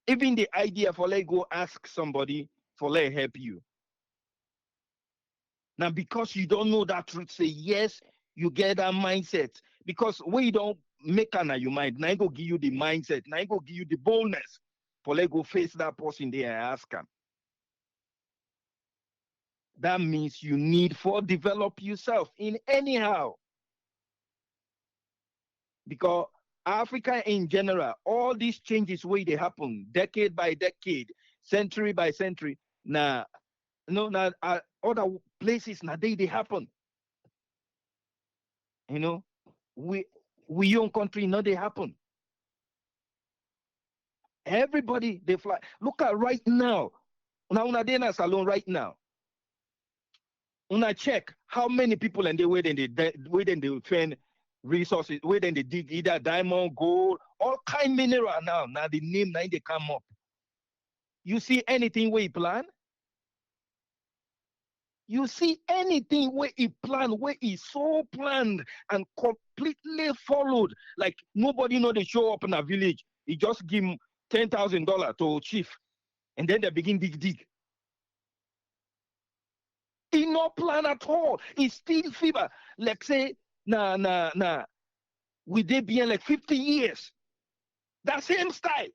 Even the idea for let go ask somebody for let help you. Now, because you don't know that truth, say yes, you get that mindset. Because when you don't make an your mind, now I go give you the mindset, now I go give you the boldness for let go face that person there and ask him. That means you need for develop yourself in anyhow. Because Africa in general, all these changes where they happen decade by decade, century by century. Now, other places now they happen. We own country now they happen. Everybody they fly. Look at right now. Now una dey na salon right now. Una check how many people and they wait and they find resources, wait and they dig either diamond, gold, all kind mineral now. Now the name now they come up. You see anything where he plan? You see anything where he plan, where he so planned and completely followed. Like nobody know they show up in a village. He just give him $10,000 to chief, and then they begin dig. He no plan at all. He still fever. Like say, nah. We did be in like 50 years. That same style.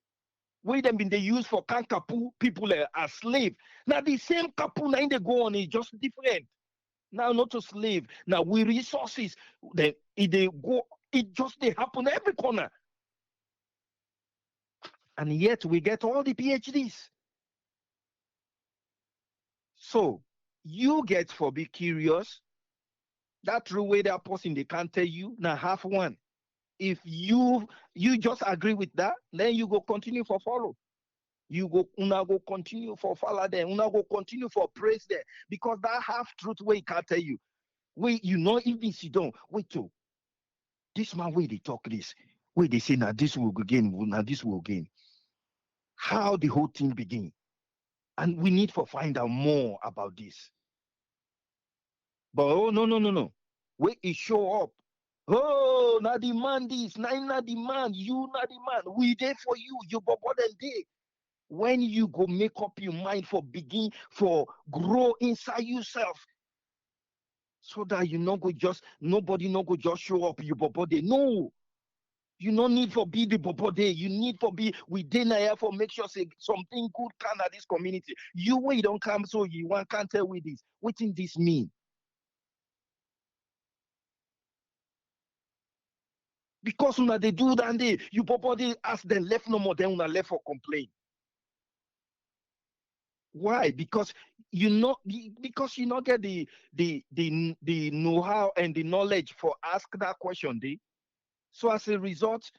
Where them been they use for kankapu people as slave. Now the same kapu now they go on is just different. Now not a slave. Now we resources. Then they go. It just they happen every corner. And yet we get all the PhDs. So you get for be curious. That true way that person they can't tell you. Now half one. If you just agree with that, then you go continue for follow. You go una go continue for follow them. Una go continue for praise them because that half truth way can't tell you. Wait, you know even sit down. Wait to this man way they talk this. Wait they say now this will gain. Now this will gain. How the whole thing begin, and we need to find out more about this. But oh no. Wait, it show up. Oh, now demand this, now demand, you not demand. We there for you, you but then day. When you go make up your mind for begin, for grow inside yourself, so that you not go just, nobody not go just show up you but day. No, you no need for be the bobo day. You need for be within here for make sure say something good can at this community. You wait don't come so you want can't tell with this. What in this mean? Because una they do that day, you probably ask them left no more, then una left for complain. Why? Because you not get the know-how and the knowledge for ask that question, day. So as a result,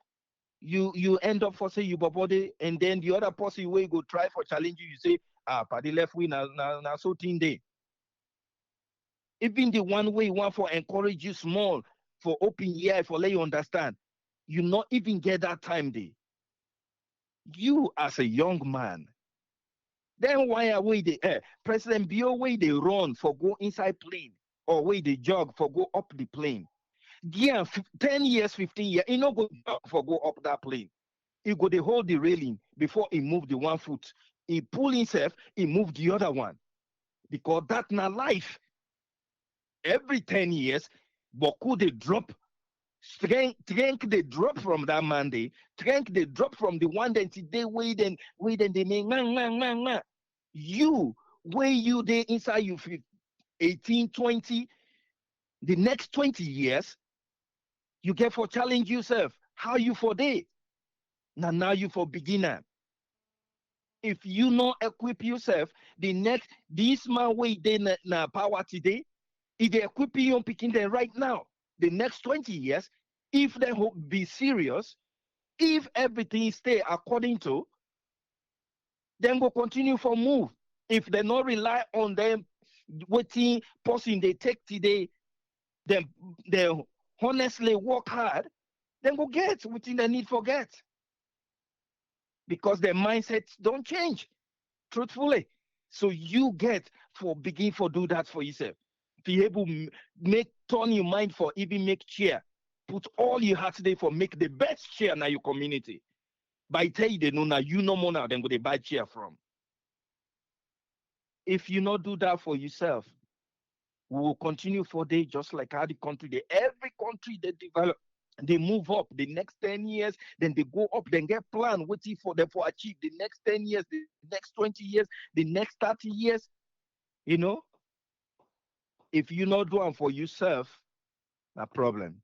you end up for say you body, and then the other person way go try for challenge you, you say, party left wing na so thing day. Even the one way you want for encourage you small, for open ear, for let you understand, you not even get that time day. You as a young man, then why are we the President Bio way they run for go inside plane or way they jog for go up the plane? Yeah, 10 years, 15 years, he no go jog for go up that plane. He go they hold the railing before he move the one foot. He pull himself, he move the other one. Because that not life. Every 10 years, Boku they drop strength they drop from that Monday, strength they drop from the one that they wait and they make nah. You where you there inside you 18, 20, the next 20 years, you get for challenge yourself. How you for day? Now you for beginner. If you not equip yourself, the next this man way they na power today, if they equip you picking them right now, the next 20 years, if they be serious, if everything stay according to, then go continue for move. If they not rely on them, waiting person they take today, then they honestly work hard, then go get within the need for get. Because their mindsets don't change, truthfully. So you get for begin for do that for yourself. Be able make turn your mind for even make cheer. Put all your heart there for make the best cheer in your community. By tell you they know now you no more now then go they buy cheer from. If you not do that for yourself, we will continue for day just like how the country every country they develop, they move up the next 10 years, then they go up, then get plan waiting for them for achieve the next 10 years, the next 20 years, the next 30 years. You know, if you not do it for yourself, no problem.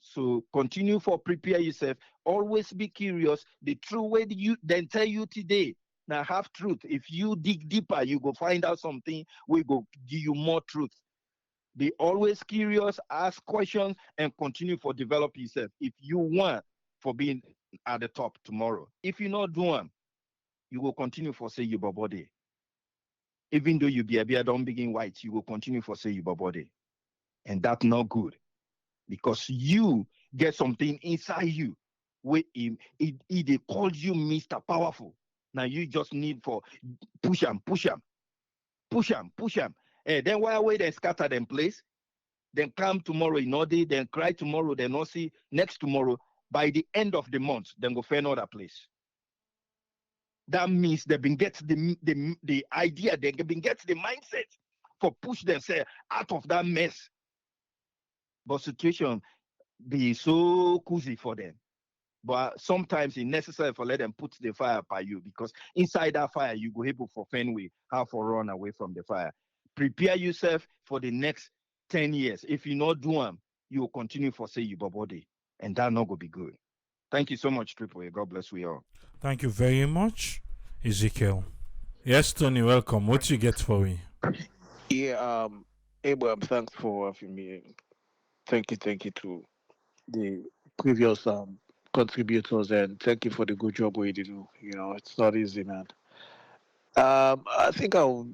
So continue for prepare yourself. Always be curious. The true way you then tell you today. Now have truth. If you dig deeper, you go find out something. We go give you more truth. Be always curious, ask questions, and continue for develop yourself. If you want for being at the top tomorrow, if you not doing, you will continue for say your body. Even though you be a beer don't begin white, you will continue for say you body. And that's not good. Because you get something inside you where they call you Mr. Powerful. Now you just need for push them, push them, push them, push them. Then while they scatter them place, then come tomorrow in order, then cry tomorrow, then not see next tomorrow. By the end of the month, then go find another place. That means they've been get the idea, they've been get the mindset for push themselves out of that mess. But situation be so cozy for them. But sometimes it's necessary for let them put the fire by you because inside that fire you go able for fenway how for run away from the fire. Prepare yourself for the next 10 years. If you not do them, you will continue for say you body, and that not gonna be good. Thank you so much, Triple A. God bless we all. Thank you very much, Ezekiel. Yes, Tony, welcome. What you get for me? Yeah, Abraham, thanks for having me. Thank you to the previous contributors, and thank you for the good job we do. You know, it's not easy, man. I think I'll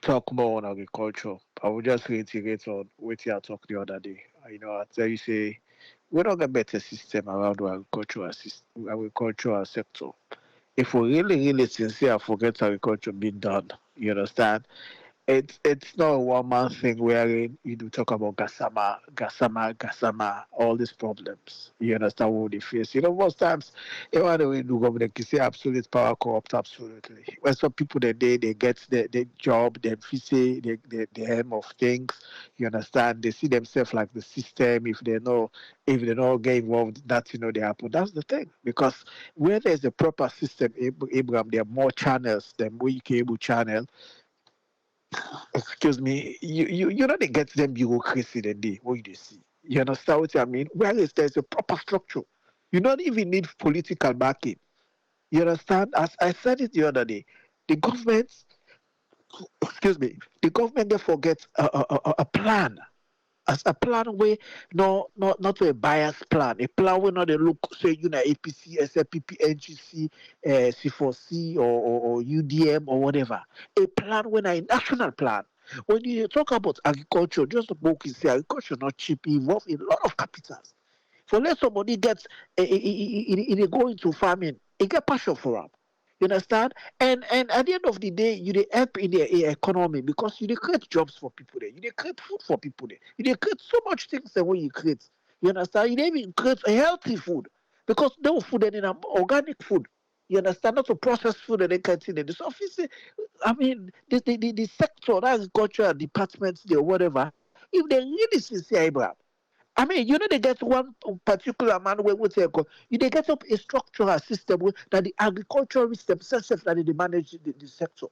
talk more on agriculture. I will just reiterate on what you talked the other day. You know, I tell you, say we don't get better system around the agricultural sector. If we really sincere, forget agriculture being done. You understand? It's not a one man thing wherein you do talk about gasama, all these problems. You understand what they face. You know, most times even when we do government can say absolute power corrupt absolutely. When some people they get the job, they say the aim of things, you understand, they see themselves like the system. If they not get involved, that they happen. That's the thing. Because where there's a proper system, Abraham, there are more channels than we can able channel. Excuse me, you know they get them bureaucracy the day what you see. You understand what I mean? Whereas there's a proper structure. You don't even need political backing. You understand? As I said it the other day, the government, excuse me, the government they forget a plan. As a plan where not a biased plan, a plan where not they look say APC, SLPP, NGC, C4C or UDM or whatever. A plan when a national plan. When you talk about agriculture, just the book is say agriculture not cheap, it involves a lot of capitals. For let somebody gets go into farming, it get passion for them. You understand? And at the end of the day, you dey help in the economy because you dey create jobs for people there. You dey create food for people there. You dey create so much things that when you create. You understand? You dey even create a healthy food because no food and organic food. You understand? Not a processed food and they can't see the office. I mean, the sector, that agricultural departments there, whatever. If they really sincere, Abraham. I mean, they get one particular man where they get up a structural system that the agriculturists themselves that they manage the sector.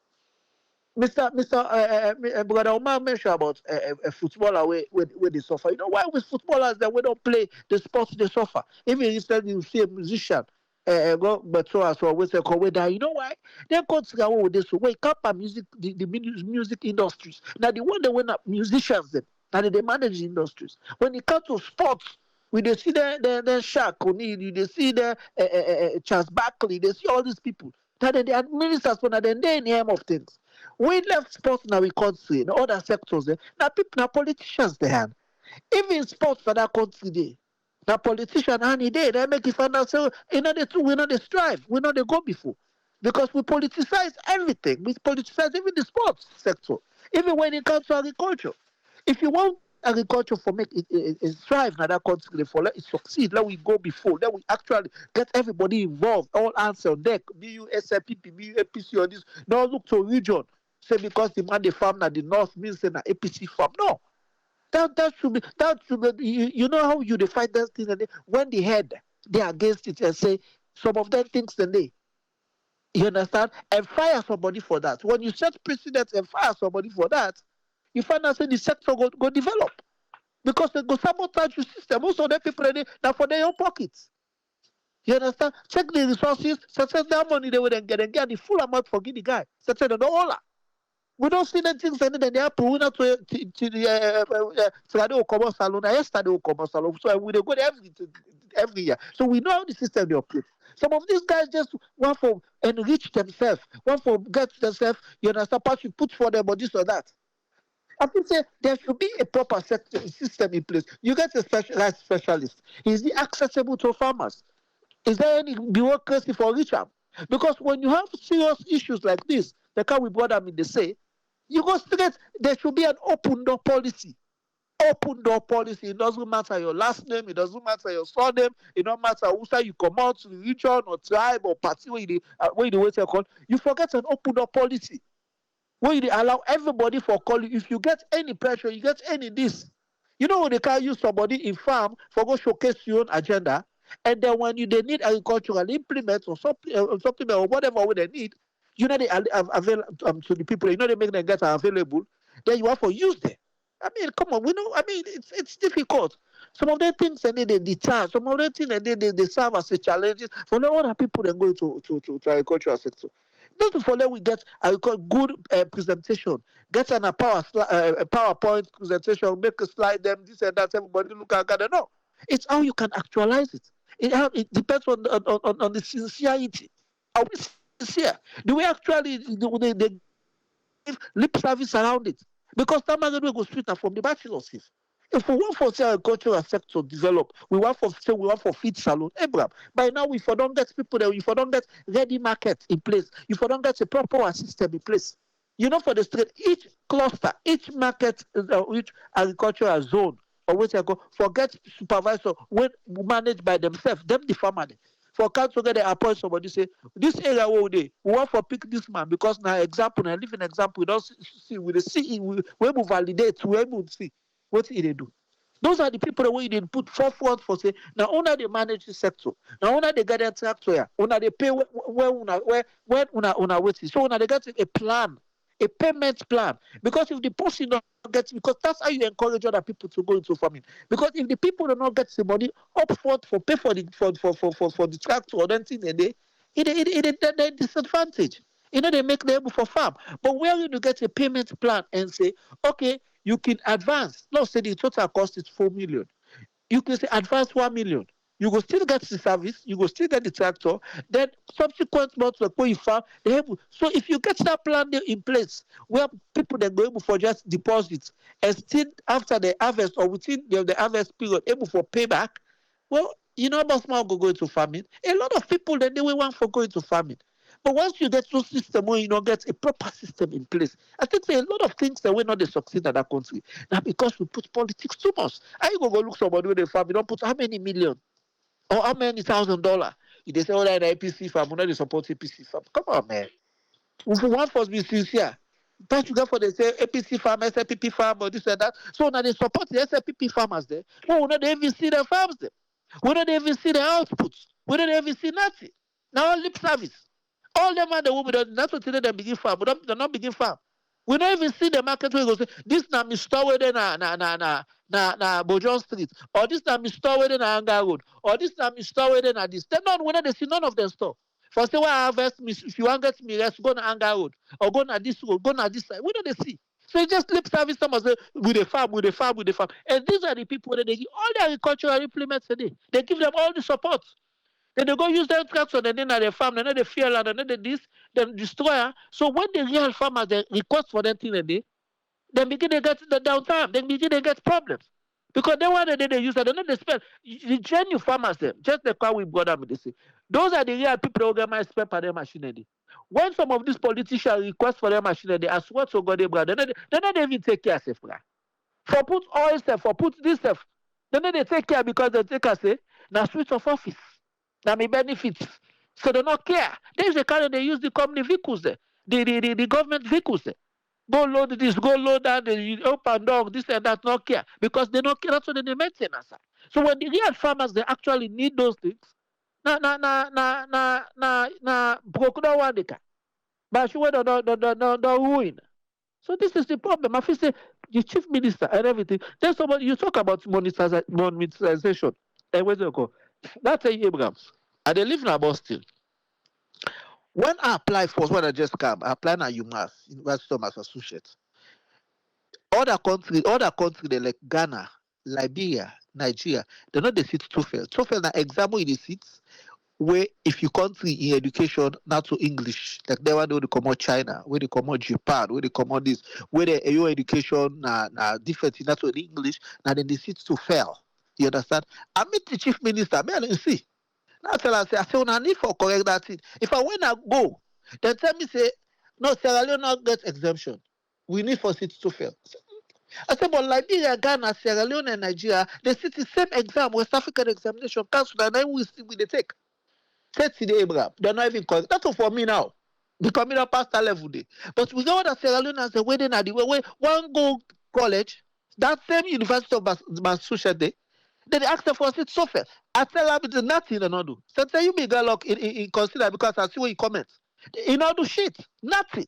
Brother Omar mentioned about a footballer where they suffer. You know why with footballers that we don't play the sports they suffer. Even instead you see a musician, but so as well with a whether you know why they consider with this way cap music the music industries. Now the one they went up musicians them. Now they manage the industries. When it comes to sports, we they see the Shaq O'Neal, they see the Charles Barkley, they see all these people. That they administrators when they in the aim of things. We left sports now we country in other sectors. Now people now politicians they have. Even sports for that country they. Now politician any day they make it find out say we know they strive, we know they go before. Because we politicize everything. We politicize even the sports sector. Even when it comes to agriculture. If you want agriculture for make it thrive now that country for let it succeed, let we go before, let we actually get everybody involved, all hands on deck, BU SLPP, BU APC or this. Don't look to region. Say because the man they farm at the north means say na APC farm. No. That should be you know how you define that thing and when the head they against it and say some of them things then they you understand and fire somebody for that. When you set precedents and fire somebody for that, you find out say the sector go develop because they go sabotage your system. Most of them people now for their own pockets. You understand? Check the resources, success that money they will then get and get the full amount for the guy. Success the dollar. We don't see the things and then they are pulling out to the Okobo Salon. Yesterday Okobo Salon. So we go there every year. So we know how the system they operate. Some of these guys just want for enrich themselves, want for get themselves, you understand, part you put for them or this or that. I think there should be a proper system in place. You get a specialized specialist. Is he accessible to farmers? Is there any bureaucracy for Richard? Because when you have serious issues like this, the kind we brought them in the say, you go straight, there should be an open door policy. Open door policy. It doesn't matter your last name, it doesn't matter your surname, it don't matter who say you come out to religion or tribe or party where you wait call. You forget an open door policy. Where you allow everybody for calling. If you get any pressure, you get any this. You know when they can't use somebody in farm for go showcase your own agenda, and then when they need agricultural implements or something or whatever they need, you know they avail to the people. You know they make them get available. Then you have to use them. I mean, come on, we know. I mean, it's difficult. Some of the things and they deter. Some of the things and they serve as a challenges for the other people that go to agricultural sector. Not for them we get good presentation, get an PowerPoint presentation, make a slide them this and that. Everybody look at it. No, it's how you can actualize it. It depends on the sincerity. Are we sincere? Do we actually they give lip service around it? Because that man will go straight from the bachelor's. If we want for say agricultural sector develop, we want for feed salon, Abraham. By now, if we don't get people there, if we don't get ready market in place, if we don't get a proper system in place, you know, for the street, each cluster, each market, each agricultural zone, or what I go, forget supervisor, when managed by themselves, them the farmer. For council get they appoint somebody say this area where we want for pick this man because now example, now living example, we don't see we see we validate, we able see what they do. Those are the people that we didn't put forward for say now owner they manage the sector, now owner they get the tractor, owner they pay where una waiting. So owner they get a plan, a payment plan. Because if the person don't get, because that's how you encourage other people to go into farming. Because if the people do not get the money up front for pay for the tractor or anything, they disadvantage. You know, they make them able for farm. But where you get a payment plan and say, okay, you can advance. Let's say the total cost is 4 million. You can say advance 1 million. You will still get the service, you will still get the tractor, then subsequent months like where you farm, they have. So if you get that plan in place where people then go able for just deposits and still after the harvest or within the harvest period able for payback, well, you know about small go into farming. A lot of people then they will want for going to farming. But once you get to system where you don't get a proper system in place, I think there are a lot of things that we're not succeed in that country. Now because we put politics too much. How you go look somebody with a farm, you don't put how many million or how many $1,000? If they say, oh, that APC farm, we're not support APC farm. Come on, man. If we want for be sincere, don't you go for the say APC farm, SLPP farm, or this and that. So now they support the SLPP farmers there. No, we don't even see their farms there. We don't even see their outputs. We don't even see nothing. Now lip service. All them and the women, that's what they begin farm. They're not begin farm. We don't even see the market where you go say, this na me store where they na Bojon Street, or this na me store where they na Anga Road, or this na me store where they na this. They don't, they see none of them store. For say, why harvest me, if you want to get me rest, go na Anga Road, or go na this road, go na this side. We don't see. So you just lip service them as with a farm, with a farm, with a farm. And these are the people that they give all the agricultural implements today. They give them all the support. Then they go use their tractor, and then at the farm, and then they fear land, and then they this, then destroy. So when the real farmers they request for that thing, then begin to get the downtime, then begin to get problems. Because they want they use it, and then they spend the genuine farmers them, just the car we brought them, they say. Those are the real people who get spend for their machinery. When some of these politicians request for their machinery, I swear to God, they don't even take care of it. For put oil stuff, for put this stuff, then they take care because they take us say, now switch of office. Now me benefits. So they don't care. There's the kind of they use the company vehicles there. The government vehicles there. Go load this, go load that, they up and down, this and that, not care. Because they don't care, that's what they maintain us. So when the real farmers they actually need those things, broke down one decade. But she went on ruin. So this is the problem. I feel say the chief minister and everything. Then somebody you talk about monetization. And where's it go? That's a Abrahams. And they live in Boston. When I apply for when I just come, I apply at UMass, University of Massachusetts. Other country they like Ghana, Liberia, Nigeria, they not the seat TOEFL. TOEFL na example in the seats where if you country in education not to English, like they want to come out China, where they come out Japan, where they come out this, where your education na different not to English, now then the seats to fail. You understand? I meet the chief minister, man, and see. Now I say, I need for correct that thing. If I when I go, then tell me say, no, Sierra Leone not get exemption. We need for seats to fail. I said, but Liberia, Ghana, Sierra Leone, and Nigeria, they sit the same exam, West African examination council, and then we take. Say today, Abraham, they're not even correct. That's all for me now. Because me not past that level day. But we go that Sierra Leone as the wedding at the way one go college, that same University of Massachusetts day, then they ask them for a seat software. I tell them it's nothing and not do. So tell you me girl in consider because I see what you comment. You not do shit. Nothing.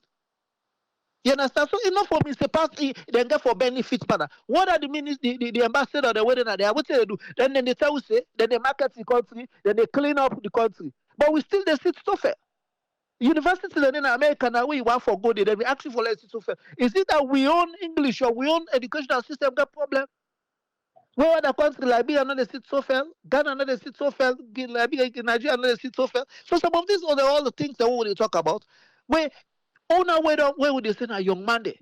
You understand? So enough for me, c'est pas they get for benefits, partner. What are the ministers, the ambassador, the wedding are there? What they do? Then they tell you say, then they market the country, then they clean up the country. But we still they sit software. Universities in America now we want for good, then we actually for let's sit software. Is it that we own English or we own educational system got problem? Where other countries Liberia not they sit software, Ghana not they sit software, Liberia, Nigeria not they sit software. So some of these are all the things that we will talk about. Where where would they say a young man there?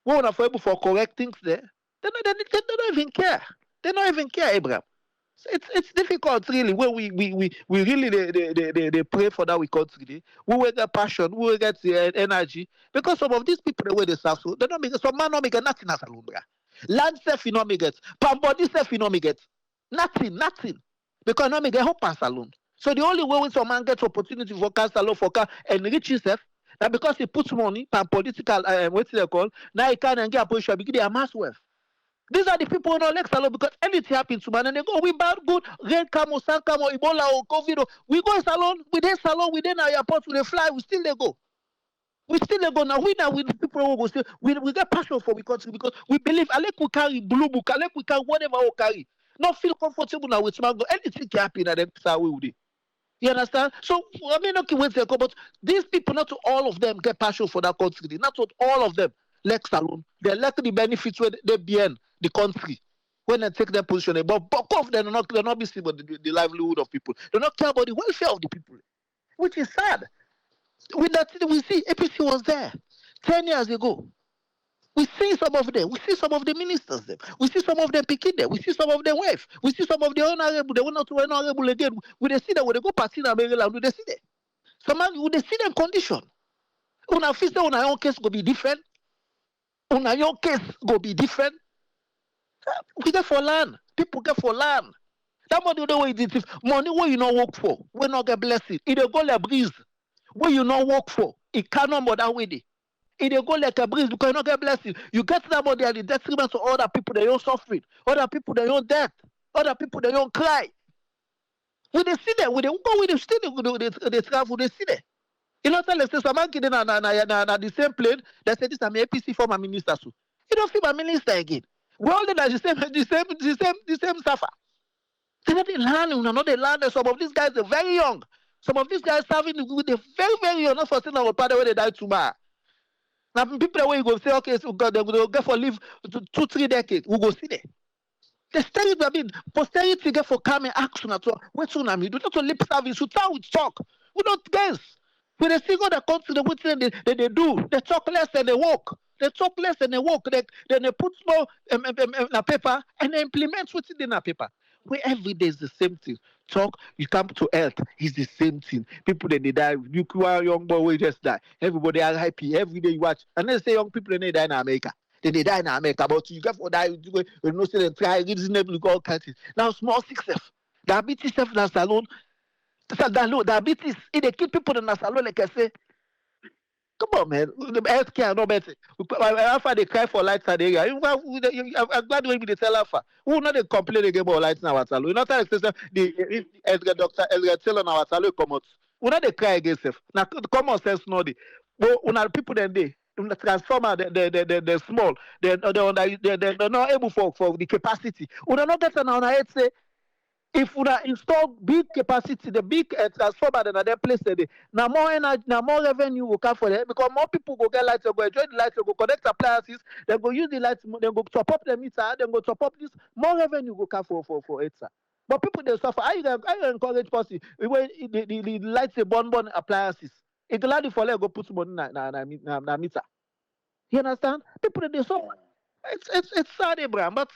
We want to able for correct things there. They don't even care. They don't even care, Abraham. So it's difficult really where we really they pray for that we country. We will get passion, we will get energy. Because some of these people the way they serve so they don't make some man not make nothing as a lumbra. Land self you not make it, palm body self you not make it. Nothing. Because not make a hope as alone. So the only way when some man gets opportunity for cancer law for car enrich himself. Now because he puts money and political what's they call now he can get a position because they amass wealth. These are the people who don't like salon because anything happens to man and they go we bad good rain come or sun come or Ebola or COVID or we go salon we then our airport we fly we still they go. We still they go now we the people who go still we get passion for we country because we believe I like we carry blue book I like we carry whatever we carry. Not feel comfortable now with man go anything can happen and then start with it. You understand? So I mean, okay, wait a but these people, not all of them get passion for that country. Not all of them like salon. They like the benefits when they be in the country when they take their position. But bulk of them they're not busy about the livelihood of people. They don't care about the welfare of the people, which is sad. With that, we see APC was there 10 years ago. We see some of them. We see some of the ministers there. We see some of them picking there. We see some of them wife. We see some of the honorable. They were not honorable again. We they see that when they go party in America, we they see them. Some man, we they see them condition. Una feel say una own case go be different. Una your case go be different. We get for land. People get for land. That money the way it is. Money where you not work for. We not get blessing. It go like breeze. Where you not work for. It cannot more that way. It go like a breeze because you not get blessing. You get that money at the detriment of other people that you're suffering, other people that you're death, other people that you're cry. When they see that, when they go with the still they travel, they see that. You know, tell us some man kidding na the same plane. They say this is my APC former minister. So you don't feel my minister again. We all did the same suffer. They're not learning, not they learn. Some of these guys are very young. Some of these guys serving with the very, very young, not for saying our father when they die tomorrow. Now people the way you go say, okay, so God, they will go for live 2-3 decades. We go see there. The story, I mean, posterity get for coming action at all. What's on me? Do not lip service. We talk. We don't dance. When they see the country, the what they do. They talk less than they walk. They talk less than they walk. Then they put more in paper and they implement what's in the paper. Where every day is the same thing. Talk, you come to health, it's the same thing. People then they die, nuclear young boy will just die. Everybody are happy. Every day you watch. And they say young people then they die in America. Then they die in America. But you get for die, you know, say they try reasonably all countries. Now small 6F. Diabetes self in a salon. Diabetes, if they keep people in a salon, like I say, come on, man. The healthcare no better. Alpha they cry for lights at the area. I'm glad when they tell Alpha. Who not they complain again about lights in our salon. You know that the doctor Elga tell on our salon come out. Who not they cry against them. Now common sense no dey. But when people then they the transformer the small they're not able for the capacity. We not get on our head say If we install big capacity, the big transformer in that place today, now more energy, now more revenue will come for them because more people go get lights, they go enjoy the lights, they go connect appliances, they go use the lights, they go top up the meter, they go top up this, more revenue will come for it, sir. But people they suffer. I encourage person when the lights they burn appliances. It allow the for go put money na meter. You understand? People they suffer. It's sad, Abraham, but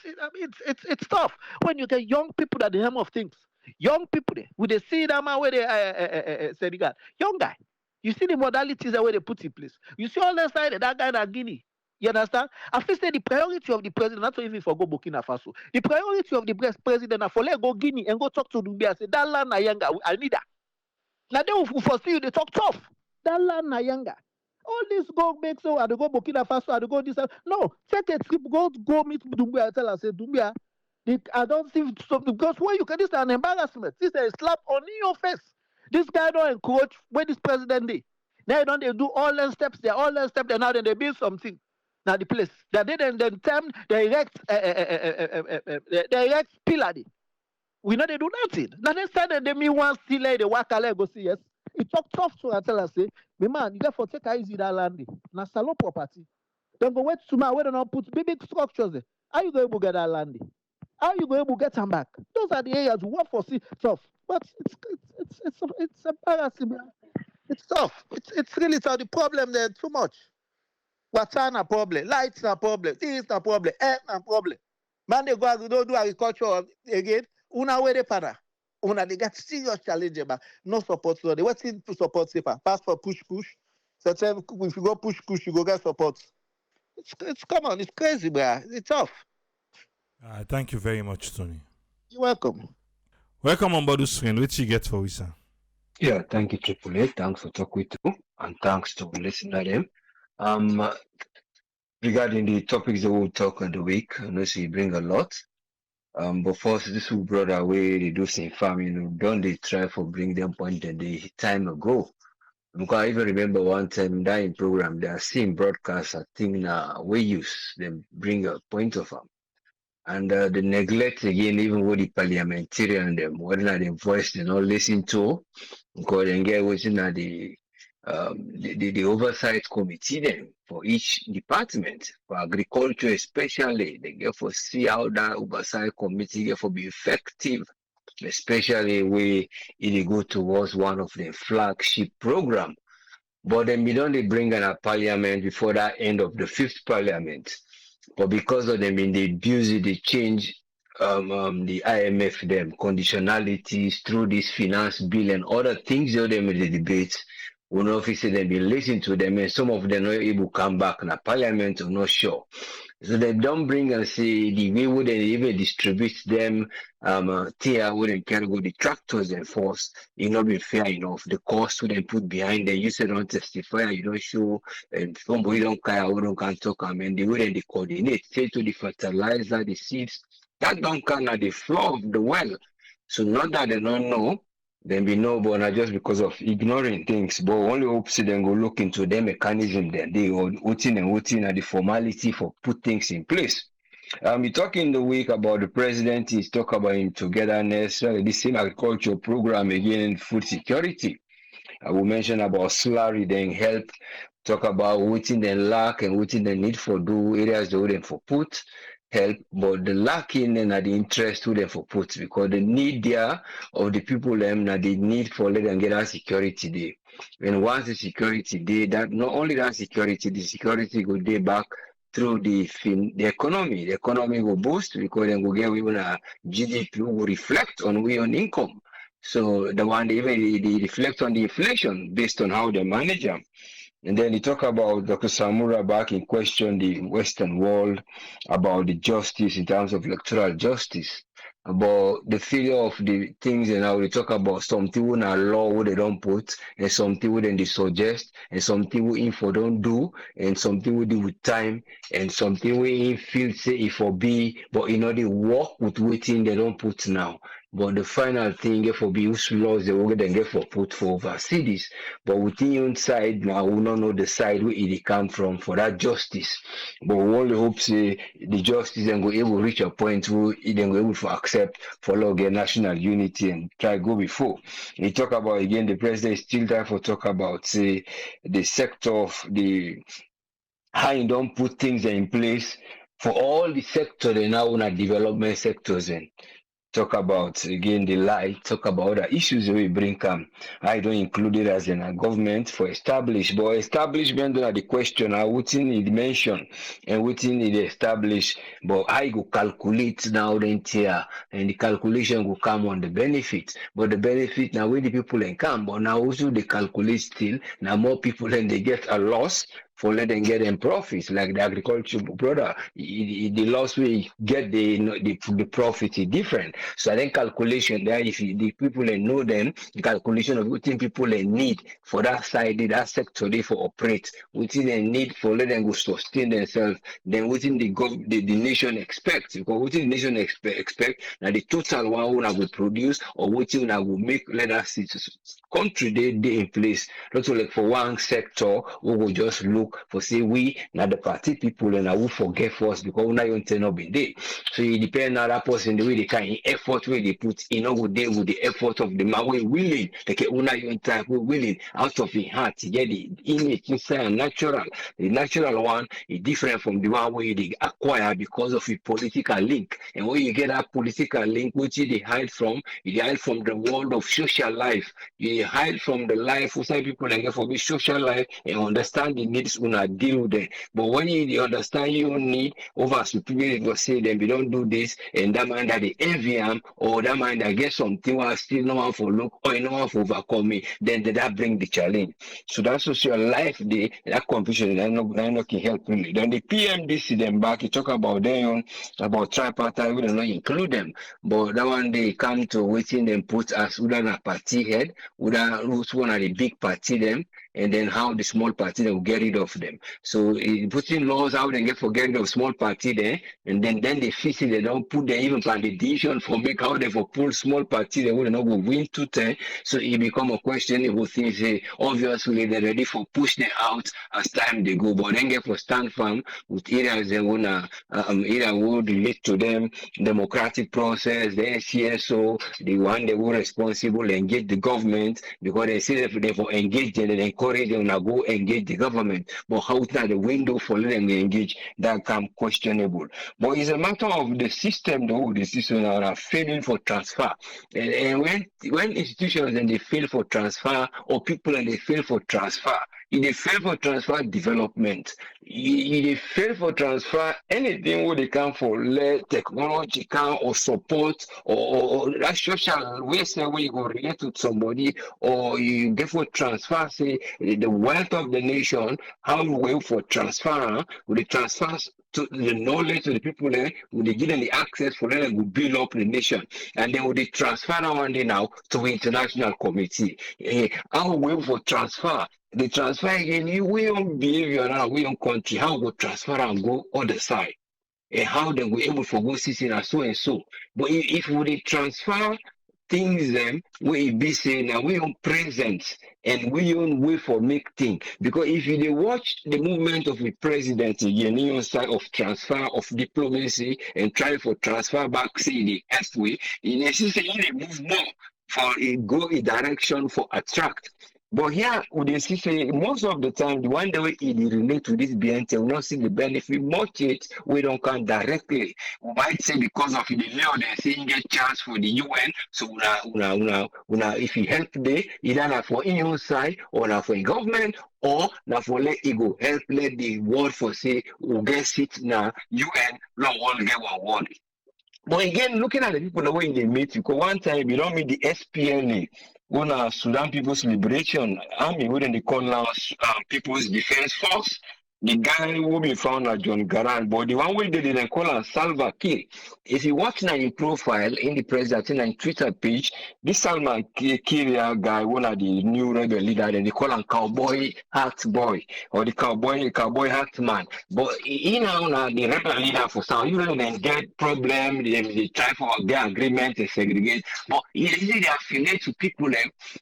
it's tough when you get young people at the helm of things. Young people, with they see that man where they say God, young guy. You see the modalities that where they put in place. You see all that side that guy in Guinea. You understand? I feel say the priority of the president, not even for go Burkina Faso. The priority of the president is for let go Guinea and go talk to Dumbia. Say that land na younger, I need that. Now they will foresee you. They talk tough. That land na younger. All this go make so I go Burkina Faso, I go this. No, take a trip, go meet Dumbia and tell her, say, Dumbia, I don't see something because when you can, this is an embarrassment. This is a slap on your face. This guy don't encourage when this president day. Now don't they do all the steps, now then they build something. Now the place. That they then term they erect pillar. We know they do nothing. Now they said that they me one still they walk a go see yes. He talk tough to and tell us, say, me man, you got for take easy that land. Now salon property. Then go wait tomorrow where they not put big structures there. How you going to get that land? How you going to get them back? Those are the areas we want for see tough. But it's embarrassing. It's tough. It's really tough. The problem there too much. Water na problem, lights na problem, this na problem, air na problem. Man they go do agriculture again. Una way they para. Una they get serious challenge, but no support. So they waiting to support safer. Pass for push. So if you go push, you go get support. It's come on, it's crazy, bro. It's tough. Thank you very much, Tony. You're welcome. Welcome on board the screen. What you get for us? Yeah, thank you, Triple A. Thanks for talking with you, and thanks to listening to them. Regarding the topics that we'll talk on the week, I know you bring a lot. But first, this will brought away they do some farming. Don't they try for bring them point the time ago? Because I even remember one time that in program they are seeing broadcast. I think now we use them bring a point of them, and the neglect again even with the parliamentarian them whether they voice they not listen to because they get within the oversight committee then for each department for agriculture especially they get for see how that oversight committee get for be effective, especially where it go towards one of the flagship program. But then we don't bring in a parliament before that end of the 5th parliament. But because of them in the abuse, they change the IMF them conditionalities through this finance bill and other things that them in the debates. One officer them been listening to them and some of them not able to come back in the parliament or not sure. So they don't bring and say the way would they even distribute them tier wouldn't carry go the tractors and force it not be fair enough. The cost would they put behind them. You say don't testify, you don't show and somebody don't care we don't can talk and they wouldn't they coordinate, say to the fertilizer, the seeds, that don't come at the floor of the well. So not that they don't know. Then be no, but not just because of ignoring things, but only hope see them go look into the mechanism then they are voting at the formality for put things in place. We talking the week about the president, he's talk about him togetherness, the same agriculture program again, food security. I will mention about salary, then help, talk about what they lack and what they need for do areas they wouldn't for put. Help, but the lacking and the interest to them for put because the need there of the people them that they need for let them get that security day. When once the security day, that not only that security, the security go day back through the economy. The economy will boost because then go get even a GDP will reflect on we on income. So the one even they reflect on the inflation based on how they manage them. And then he talk about Dr. Samura back in question the Western world, about the justice in terms of electoral justice, about the failure of the things, and how they talk about something in a law where they don't put, and something where they suggest, and something where info don't do, and something we do with time, and something where in feel say if or be, but they work with waiting they don't put now. but the final thing get for be whose laws they will then get for put for overseas. But within your own side now, we don't know the side where it come from for that justice. But we only hope say the justice and go able to reach a point where it then go able to accept for law get national unity and try go before. We talk about again the president is still there for talk about say the sector of the how you don't put things in place for all the sector they now want development sectors in talk about again the light, talk about other issues we bring come. I don't include it as in a government for establish, but establishment are the question within it mention and within it establish, but I go calculate now the entire and the calculation will come on the benefit. But the benefit now where the people can come, but now also they calculate still now more people and they get a loss for let them get them profits like the agriculture brother the loss we get the profit is different. So I think calculation there, if the people know them, the calculation of what people need for that side, that sector they for operate, within they need for let them go sustain themselves, then within the nation expect, because within the nation expect now the total one will produce or within will make let us see country they in place. Not only for one sector, we will just look for say we now the party people and I will forget first because we not turn up in day. So it depends on that person the way they can effort where they put in over there with the effort of the man we willing. Like una you type we willing out of the heart to get the image inside natural. The natural one is different from the one where they acquire because of a political link. And when you get that political link, which they hide from, you hide from the world of social life. You hide from the life of some people and get for the social life and understand the needs una deal with them. But when you understand your need over people go say them we don't do this and that man that the AVM or that man that get something while still no one for look or no one for overcome me, then that bring the challenge. So that social life that confusion that no can help really. Then the PMDC them back, you talk about them about tripartite, we don't know include them. But that one they come to waiting them put us within a party head, who's one of the big party them, and then how the small party they will get rid of them. So putting laws out and get for getting rid of small party there, and then they fix it, they don't put them even plan the decision for make how they for pull small party they will not go win 2-10. So it become a question who think say obviously they're ready for push them out as time they go, but then get for stand firm with areas they wanna area will relate to them, democratic process, the NCSO, the one they were responsible engage the government because they say that they for engage them and encourage them to go engage the government. But how is that the window for them to engage that come questionable. But it's a matter of the system, though the system are failing for transfer. And when institutions and they fail for transfer or people and they fail for transfer, if they fail for transfer development, if they fail for transfer anything where they can for technology can or support or that social way say where you go relate to somebody or you get for transfer say the wealth of the nation, how you will for transfer with the transfers to the knowledge of the people there, would they give them the access for them to build up the nation, and then would they transfer that one day now to international committee? How will for transfer? The transfer again, we don't behavior now, we don't country, how we transfer and go other side. And how they were able to go sitting and so and so. But if we transfer things them we be saying now we on present and we on way for make thing because if you watch the movement of the president again on side of transfer of diplomacy and try for transfer back say the S way in a system they move more for it go a direction for attract. But here, we dey see say most of the time, the one that we relate to this BNT will not see the benefit much it we don't come directly. We might say because of the law they're saying get chance for the UN, so una if you help there, either na for in your side or na for a government or na for let it go help let the world for say we get seat na UN, long one get one word. But again, looking at the people the way they meet, because one time you don't meet the SPLA, one Sudan People's Liberation Army, wouldn't they call now People's Defense Force? The guy who be found as John Garang, but the one way they didn't call him Salva Kiir. If you watch now in profile in the president in Twitter page, this Salva Kiir guy, one of the new rebel leader, and they call him Cowboy Hat Boy or the Cowboy Hat Man. But he now the rebel leader for some, you know, they get problem, they try for get agreement, they segregate, but they affiliate to people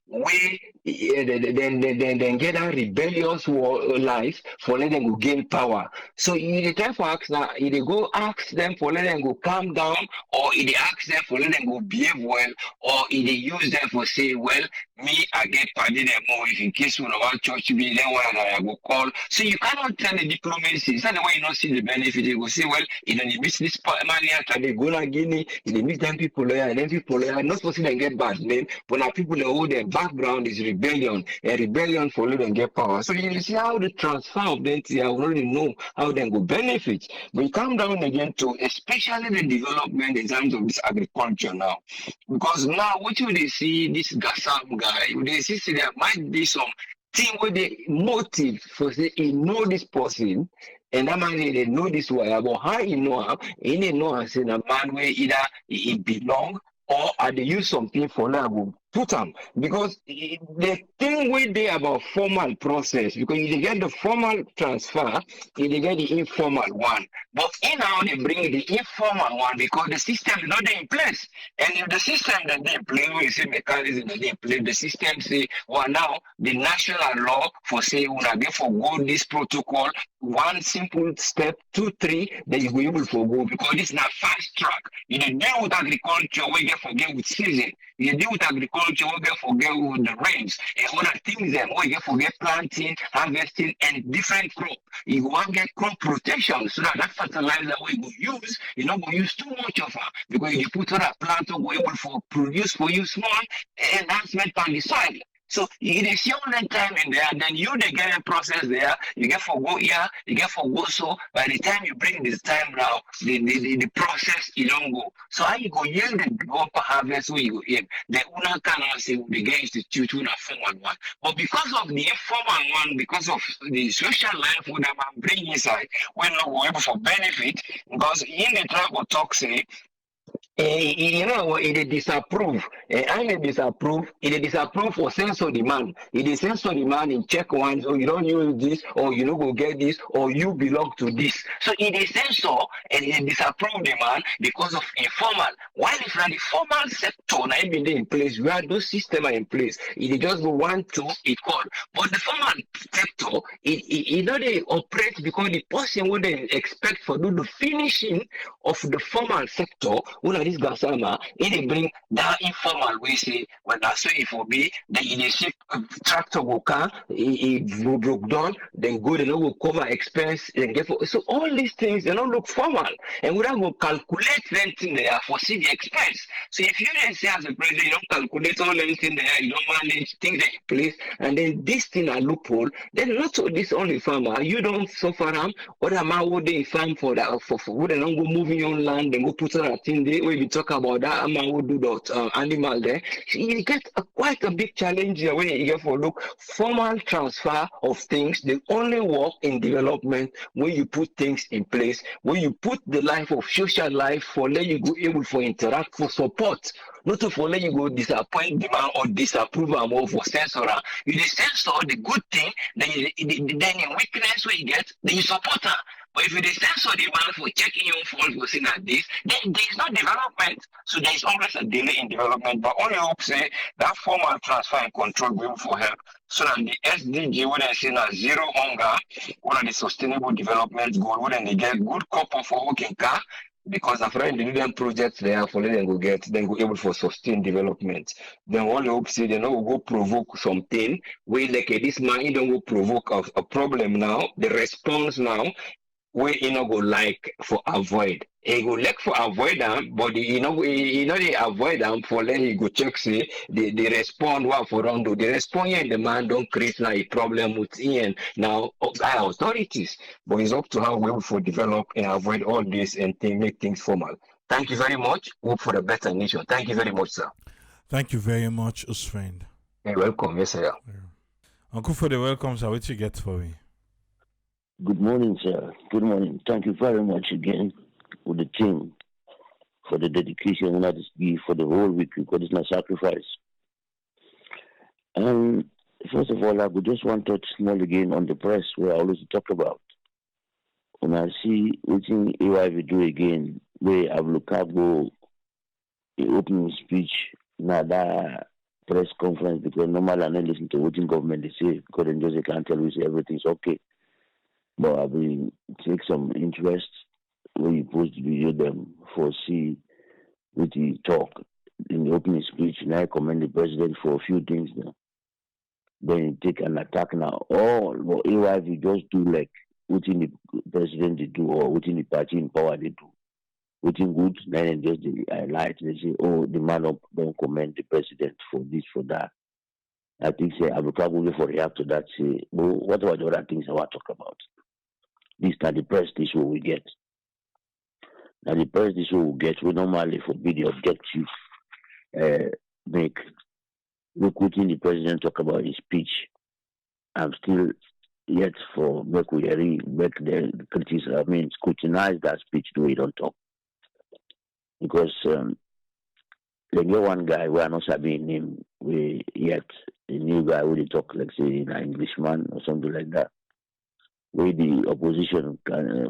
where then get a rebellious life for letting them go gain power. So you try for ask now, you go ask them for letting them go calm down, or you ask them for letting them go behave well, or you use them for say, well, me I get party them more if in case one of our church be then one I go call. So you cannot tell the diplomacy. It's not the way you not see the benefit. You go say, well, you know the business man here they go to Guinea, you meet them people there, and then people there not supposed to get bad name, but now people who their background is rebellion, a rebellion for them get power. So you see how the transfer of them I already know how they go benefit. But you come down again to especially the development in terms of this agriculture now. Because now what you they see this Gassam guy, they see there might be some thing with the motive for say he know this person and that man they know this way about how he know him, he didn't know as in a man where either he belong or they use something for now put them because the thing we do about formal process because you get the formal transfer, you get the informal one. But in now they bring the informal one because the system is not in place. And if the system that they play, we say mechanism that they play, the system say, well now the national law for say when get for go this protocol, one simple step, 2, 3, then you go able to go because this is not fast track. You deal with agriculture, we get forget with season. You deal with agriculture, we get forget with the rains. And other things them, we get forget planting, harvesting, and different crop. You want get crop protection so that fertilizer we go use, you know, go use too much of it because you put on a plant to go able to produce for you small enhancement on the soil. So it is your time in there, then you they get a process there, you get for go here, you get for go so by the time you bring this time now, the process you don't go. So how you go yield the upper harvest where you go in, the owner cannot say the game institute a formal one. But because of the informal one, because of the social life what I'm bringing inside, we're not going able for benefit, because in the travel talk say you know, it disapprove. I may disapprove. It disapprove for sensor demand. It is sensor demand in check one, so you don't use this, or you don't go get this, or you belong to this. So it is sensor and it disapprove demand because of informal. While if not the formal sector, now been in place, where those systems are in place, it just go 1, 2, it call. But the formal sector, it not they operate because the person would they expect for do the finishing of the formal sector. This Gasama, they bring that informal way say when I say it for me, then in ship tractor go car, it broke down, then go they no go cover expense and get for so all these things they don't look formal and we don't go calculate anything there for see the expense. So if you then say as a president you don't calculate all anything there, you don't manage things in place and then this thing a loophole, then not all this only farmer, you don't suffer them, other man would they farm for that for would they don't go moving on land, then go put on a thing there. We talk about that man who do that animal there. You get quite a big challenge here when you get for look formal transfer of things. They only work in development when you put things in place, when you put the life of social life for let you go able for interact for support. Not to for let you go disappoint the man or disapprove him or for censor. You censor the good thing, then in weakness where you get, then you support her. But if you censor the man for checking your fault for saying that this, then there is no development. So there is always a delay in development. But only hope say that formal transfer and control will for help so that the SDG when I say now zero hunger, one of the sustainable development goal, when they get good couple for working car, because after the different projects they have for them go get, then go able for sustained development. Then only hope say they no go provoke something where like this man he don't go provoke a problem now, the response now. We go like for avoid. He go like for avoid them, but they avoid them for let he go check say they respond what for round do. The respond and the man don't create now a problem with Ian now by authorities. But it's up to how we for develop and avoid all this and make things formal. Thank you very much. Hope for a better nation. Thank you very much, sir. Thank you very much, Usfriend. You're welcome. Yes, sir. Yeah. Uncle for the welcome, sir. What you get for me? Good morning, sir. Good morning. Thank you very much again with the team for the dedication and that is give for the whole week because it's not sacrifice. Um, First of all, I would just want to touch small again on the press where I always talk about. When I see waiting AY do again, where Ablukago opening speech, now that press conference because normally I don't listen to what government they say because then just they can't tell me say everything's okay. But I will take some interest when you post the video them for see what he talk in the opening speech. And I commend the president for a few things now. Then you take an attack now. All but AY you just do like what in the president they do or what in the party in power they do. What in good, then they just highlight they say, oh the man don't commend the president for this, for that. I think say I will probably for react to that say, well, what about the other things I want to talk about? This are the press this what we get. Now the press this what we get we normally forbid the objective make look what the president talk about his speech. I'm still yet for make we make the criticize I mean scrutinize that speech the way he don't talk. Because the new one guy we are not sabi name we yet the new guy who they talk like say in an Englishman or something like that. Where the opposition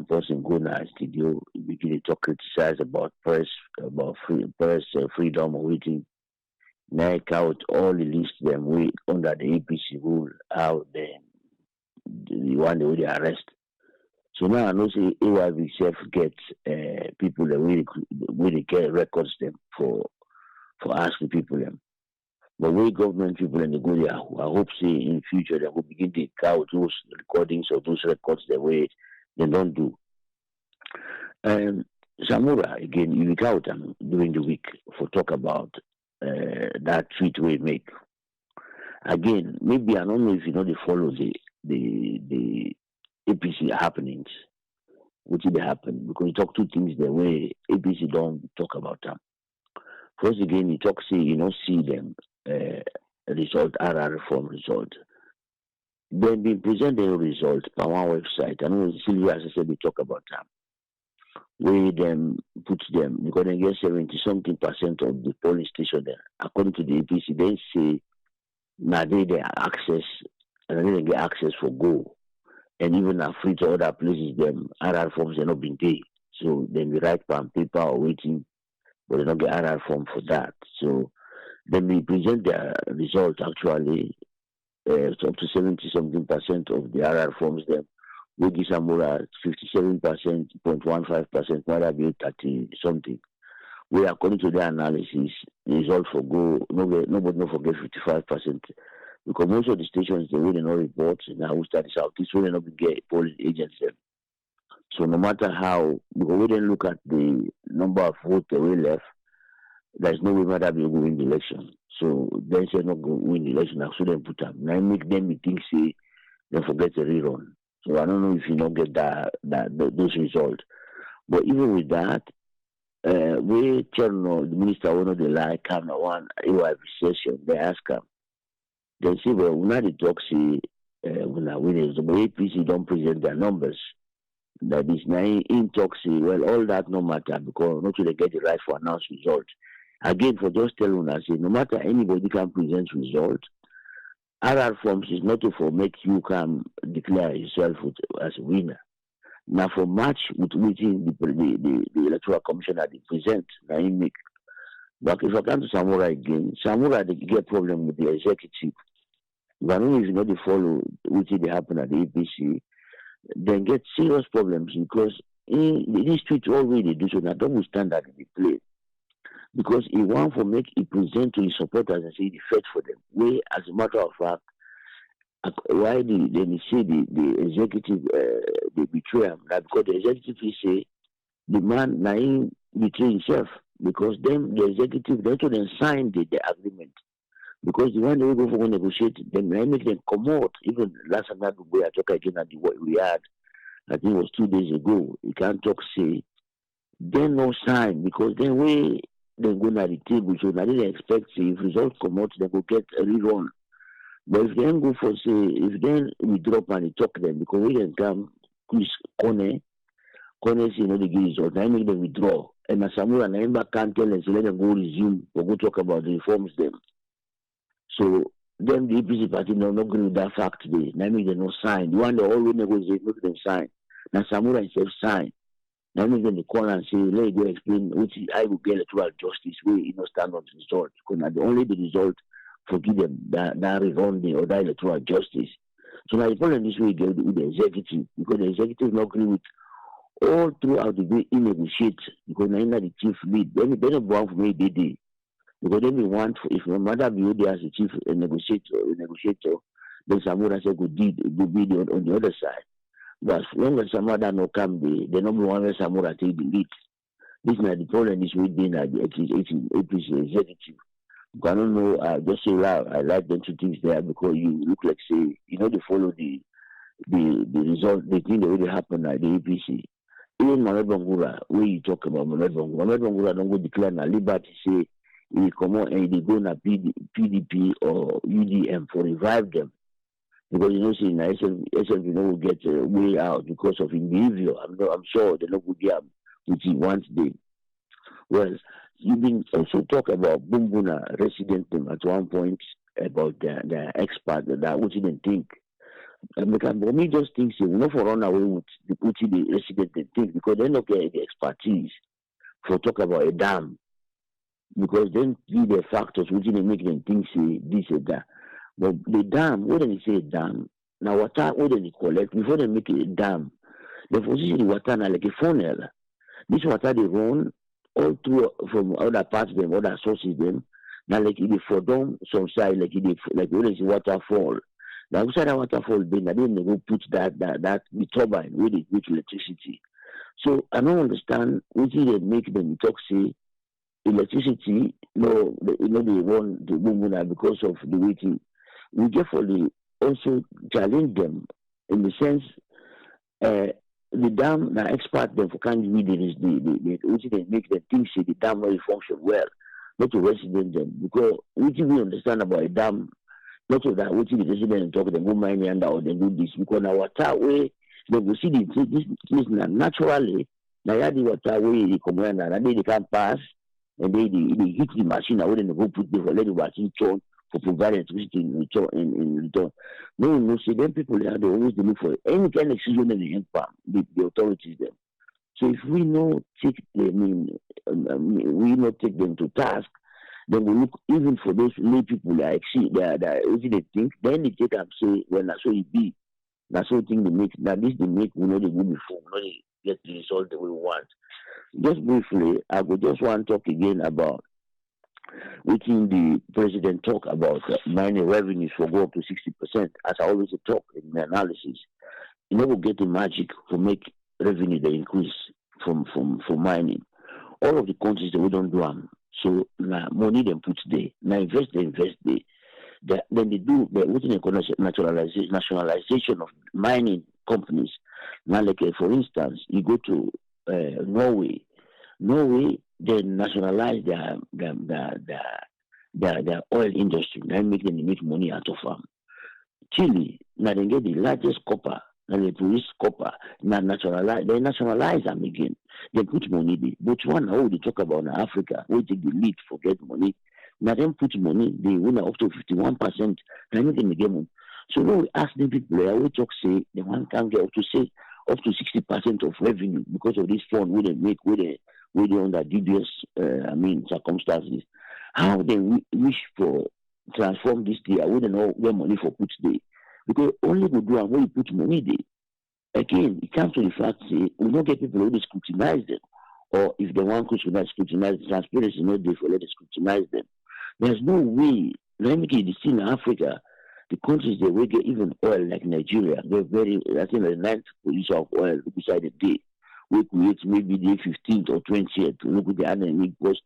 person go na studio begin to talk criticize about press, about press freedom or waiting. Now out all the list them we under the APC rule how the one they arrest. So now I know say AYV self get people that really get records them for asking people them. But we government people in the good, I hope say in future they will begin to count those recordings or those records the way they don't do. Samura again, you look out during the week for talk about that tweet we make. Again, maybe I don't know if you know they follow the APC happenings, which did happen because you talk two things the way APC don't talk about them. First again, you talk say you don't see them result RR reform result. Then we present the result on our website. I know Sylvia as I said we talk about them. Where them put them because they get 70-something percent of the polling station there. According to the APC, they say now they access and they get access for go. And even are free to other places them RR forms are not being paid. So then we write on paper or waiting, but they don't get RR form for that. So then we present the result actually it's up to 70-something percent of the RR forms them. We give Samura 57%, 0.15%, might be 30 something. We according to the analysis, the result for go nobody no forget 55%. Because most of the stations they really not report now we start this out. This will not get polling agents them. So no matter how because we didn't look at the number of votes that we left, there's no way matter be win the election. So then say not go win the election, I shouldn't put them. Now make them think say they forget the rerun. So I don't know if you don't get those results. But even with that, we tell no the minister one of the lie come one AYV session, they ask him. They say well when they talk say when I win the APC don't present their numbers. That is now in talk say well all that no matter because not to get the right for announced result. Again for just telling us say no matter anybody can present result. RR forms is not for make you can declare yourself as a winner. Now for match with within the electoral commissioner they present, now he make. But if I come to Samura again, Samura they get problem with the executive. But I don't know if you know they follow which they happen at the APC, then get serious problems because in this tweet already they do so now double standard in the play. Because he want for make he present to his supporters and say the fight for them. Where as a matter of fact, why they say the executive they betray him? That because the executive he say the man now betray himself because them the executive they to then sign the agreement. Because the one they will go for negotiate them I make them come out. Even last night we I talk again at the what we had I think it was 2 days ago. You can't talk say then no sign because then we then go to the table. So I didn't expect say if results come out, they will get a rerun. But if they go for say if then we drop and we talk them because we didn't come Chris Kone say they give result. Now make them withdraw. And Nasamura Naimba can't tell them, so let them go resume or go talk about the reforms them. So then the APC party now not agree with that fact today. Now make them no sign. You want to always negotiate, make them sign. Nasamura himself sign. Now make them call and say, let me go explain which I will get electoral justice way stand on the result. Because only the result forgive them that revounding or that electoral justice. So now the problem this way with the executive, because the executive not agree with all throughout the way he negotiate, because now the chief lead, then don't go out for me they because then we want if no matter be there as a chief negotiator, then Samura say good deed will be on the other side. But as long as Samura no come they not want Samura take the lead. This is the problem this way being at the APC executive. I don't know, I just say loud. I like them two things there because you look like say they follow the result, the thing that really happened at the APC. Even Mohamed Bangura, where you talk about Mohamed Bangura don't go declare na liberty say he come on and they go na PDP or UDM for revive them. Because see na SLP will get way out because of his behavior. I'm sure they not go there which he wants them. Well, you been also talk about Bumbuna resident at one point about the expert that what you didn't think. Because me just think we not for run away with the resident they think because they not get the expertise for talk about a dam. Because then give the factors which they make them think say this or that. But the dam, what they say dam, now water what they collect before they make a dam, they position the water now like a funnel. This water they run all through from other parts them, other sources them. Now like if they fall down some side, like if they like when it's waterfall. Now outside that waterfall then they go put that the turbine where they get electricity. So I don't understand what they make them talk say electricity, they want the women because of the waiting. We carefully also challenge them in the sense the dam the expert them for can't read it is the they make them think say the dam really function well, not to resident them because we understand about a dam, not so that which the resident talk them go mine and or they do this because now water way they will see this naturally now the water way they come and they can't pass and they hit the machine and when they go put the let the machine turn for providing electricity in return. No, see them people they always look for any kind of decision in the impact the authorities them. So if we not take we not take them to task, then we look even for those lay people like see that they think, then they take and say, well that's so it be. That's so thing they make that this they make we know they will before, we know they get the result that we want. Just briefly, I would just want to talk again about within the president talk about mining revenues for go up to 60%. As I always talk in my analysis, you never get the magic to make revenue the increase from mining. All of the countries that we don't do them. So now money them put there. Now invest there. Then they do within the nationalization of mining companies. Now like for instance, you go to Norway, they nationalize their oil industry and make them make money out of them. Chile, now they get the largest copper, and they produce copper. Now they nationalize them again. They put money there. Botswana, they talk about in Africa, we take the lead for get money. Now them put money, they win up to 51%. Now make them get money. So now we ask the people, we talk say the one can get up to 60% of revenue because of this fund we they make with under dubious circumstances. How they wish for transform this day, I wouldn't know where money for put there. Because only we do and where you put money there. Again, it comes to the fact say we don't get people who they scrutinize them. Or if they want to scrutinize transparency, not there for let us scrutinize them. There's no way. Let me get this in Africa. The countries that we get even oil like Nigeria, they're I think the 9th producer of oil beside the day. We create maybe the 15th or 20th to look at the other because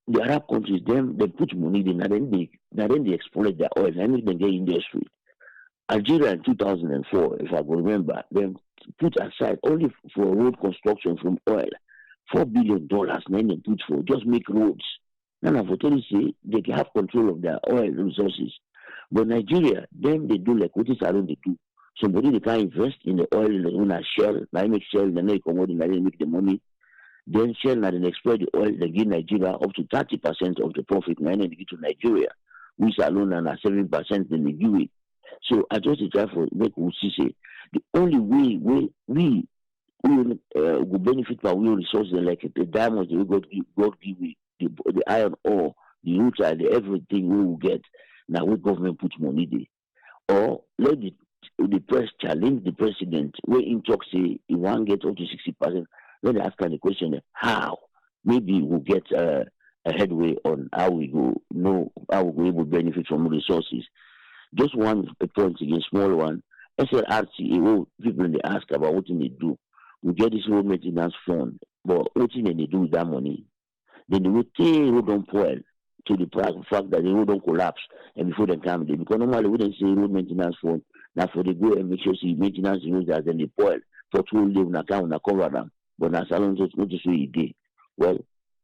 the Arab countries, they put money in and then they exploit their oil and then get industry. Algeria in 2004, if I can remember, they put aside only for road construction from oil, $4 billion, then they put for just make roads. Now, for say they have control of their oil resources. But Nigeria, then they do like what is around they do. Somebody they can invest in the oil in the own Shell, now make Shell, then they come out and they make the money. Then Shell now then exploit the oil, they give Nigeria up to 30% of the profit, now they give to Nigeria, which alone and 7%, then they give it. So I just try for make Usi say the only way we will benefit from real resources like the diamonds that God give we, the iron ore, the neutral, the everything we will get. Now we government put money there. Or let the press challenge the president where in talk say he won't get up to 60%. Let ask the question how maybe we'll get a headway on how we go how we go able to benefit from resources. Just one point again, small one. SLRC, people they ask about what they do. We get this road maintenance fund, but what they do with that money? Then they will take road on poil to the fact that the road don't collapse and before they come there. Because normally we don't say road maintenance fund. Now for the go and make sure see maintenance roads as then the poil for 2 live na account na cover them. But now salon just not just way day. Well,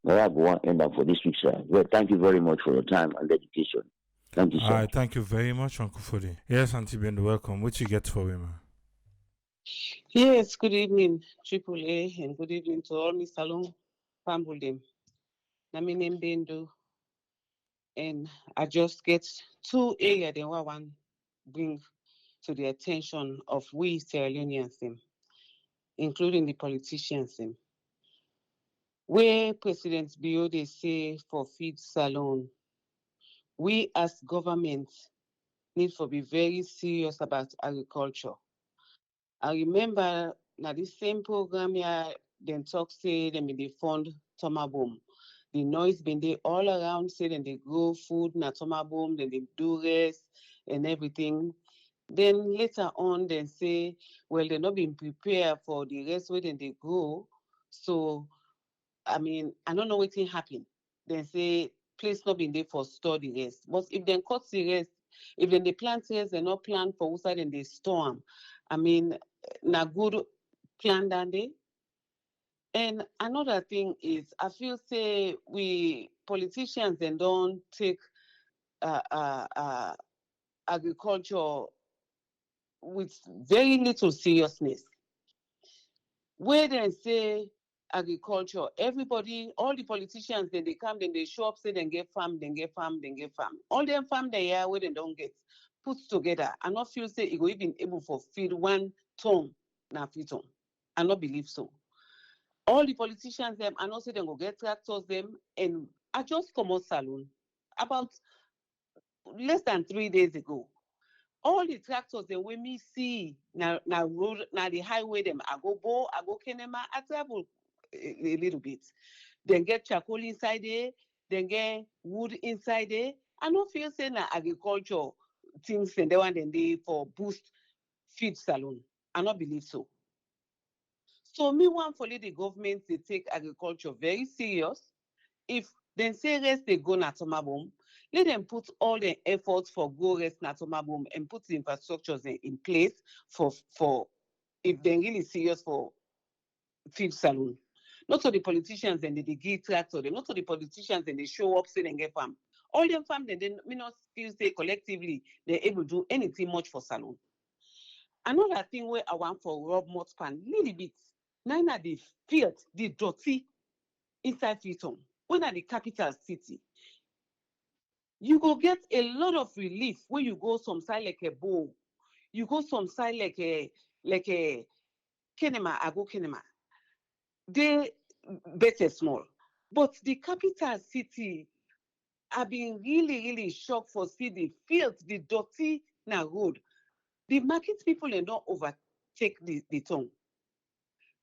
now I go on end up for this week, sir. Well, thank you very much for your time and dedication. Thank you, sir. All right, thank you very much, Uncle Fode. Yes, Auntie Bendo, welcome. What you get for him? Yes, good evening, Triple A, and good evening to all Mr. Long Pambuldim. My name Bendo, and I just get 2 areas that I want bring to the attention of we Sierra Leoneans, including the politicians. Where President Bio they say for feed salon, we as government need to be very serious about agriculture. I remember now this same program here, then talk say them in the fund Tomaboom. The noise been there all around, say then they grow food na Tomaboom, then they do rest and everything. Then later on, then say, well, they're not being prepared for the rest where then they grow. So, I mean, I don't know what thing happen. Then say, place not been there for store the rest. But if they cut the rest, if then they plant rest, they not plant for outside and they storm. I mean, na good plan than they. And another thing is, I feel say we politicians then don't take agriculture with very little seriousness. Where they say agriculture, everybody, all the politicians, then they come, then they show up, say then get farm, then get farm, then get farm. All them farm they are where they don't get put together. I not feel say it will even able for feed 1 ton na feed ton. I not believe so. All the politicians them, I not say they go get tractors them, and I just come out saloon about less than 3 days ago. All the tractors them when me see na road na the highway them I go Kenema, I travel a little bit. Then get charcoal inside there, then get wood inside there. I don't feel say na agriculture things and they want them they for boost feed salon. I not believe so. So me want for the government to take agriculture very serious. If then say rest they go na Tomaboom, let them put all the efforts for go rest na Tomaboom and put the infrastructures in place for if they're really serious for feed salon. Not so the politicians and they give tractor, not so the politicians and they show up, say and get farm. All them farm, then they may not still say collectively they're able to do anything much for salon. Another thing where I want for Rob Motspan, little bit, nine at the field, the dirty inside Freetown, when at the capital city. You go get a lot of relief when you go some side like a bowl. You go some side like a Kenema, I go Kenema. They better small. But the capital city, I've been really, really shocked for see the field, the dirty na road. The market people they don't overtake the town.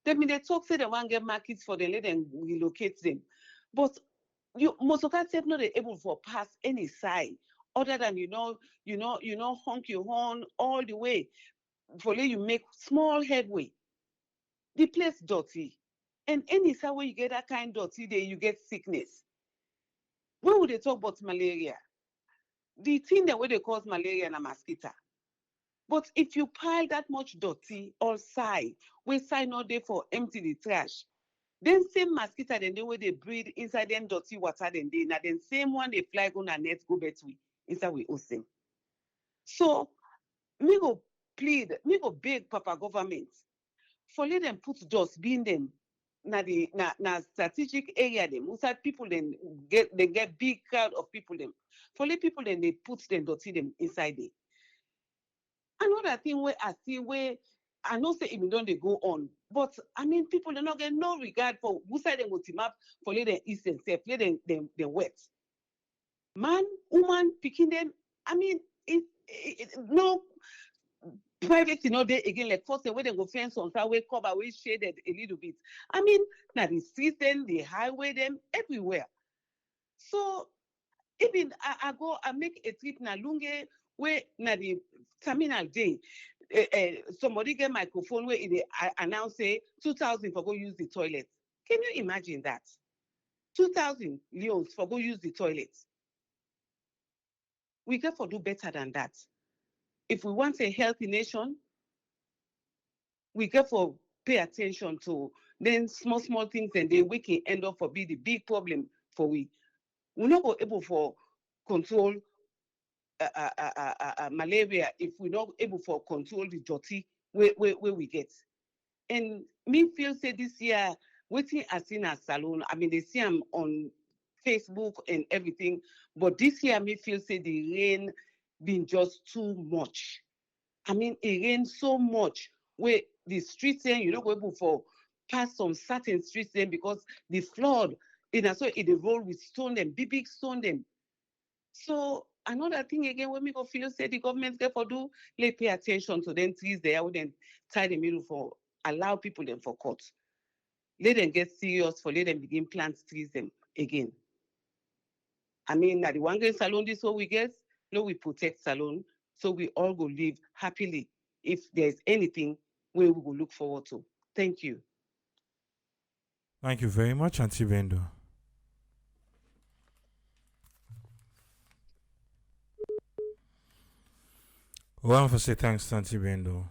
They talk say they want get markets for them, let them relocate them. But you most of that not able for pass any side other than honk your horn all the way for let you make small headway. The place dirty. And any side where you get that kind of dirty there, you get sickness. When would they talk about malaria? The thing that where they cause malaria and a mosquito. But if you pile that much dirty all side, where side not there for empty the trash, then same mosquito then the way they breathe inside them dirty water then they now then same one they fly go and net go bet we inside we ocean. So me go plead, me go beg Papa government for let them put dustbin them na strategic area them. Inside people then get big crowd of people them. For let people then they put them dirty them inside there. Another thing where I see where I know say even don't they go on, but I mean people they not get no regard for who side them go team up for let them eat themselves, let them wet. Man, woman, picking them. I mean, no private, there again, like first where they go fence on way cover, way shaded a little bit. I mean, now the streets then, the highway them everywhere. So even I make a trip na Lunge where na the terminal day. Somebody get microphone where they announce say 2,000 for go use the toilet. Can you imagine that? 2,000 leons for go use the toilet. We got to do better than that. If we want a healthy nation, we got to pay attention to then small things, and then we can end up for be the big problem for we. We're not able for control malaria if we're not able for control the dirty where we get. And me feel say this year, waiting as in a salon. I mean, they see them on Facebook and everything, but this year me feel say the rain been just too much. I mean, it rained so much where the streets then you're not able for pass some certain streets then because the flood so it roll with stone them, big stone them. So another thing again when we go feel say the government therefore do let pay attention to them trees there, then tie the middle for allow people them for court. Let them get serious for let them begin plant trees them again. I mean, now the one game salon this what we get, no, we protect salon, so we all go live happily. If there's anything we will look forward to. Thank you. Thank you very much, Auntie Bendo. I want to say thanks to Auntie Bendo.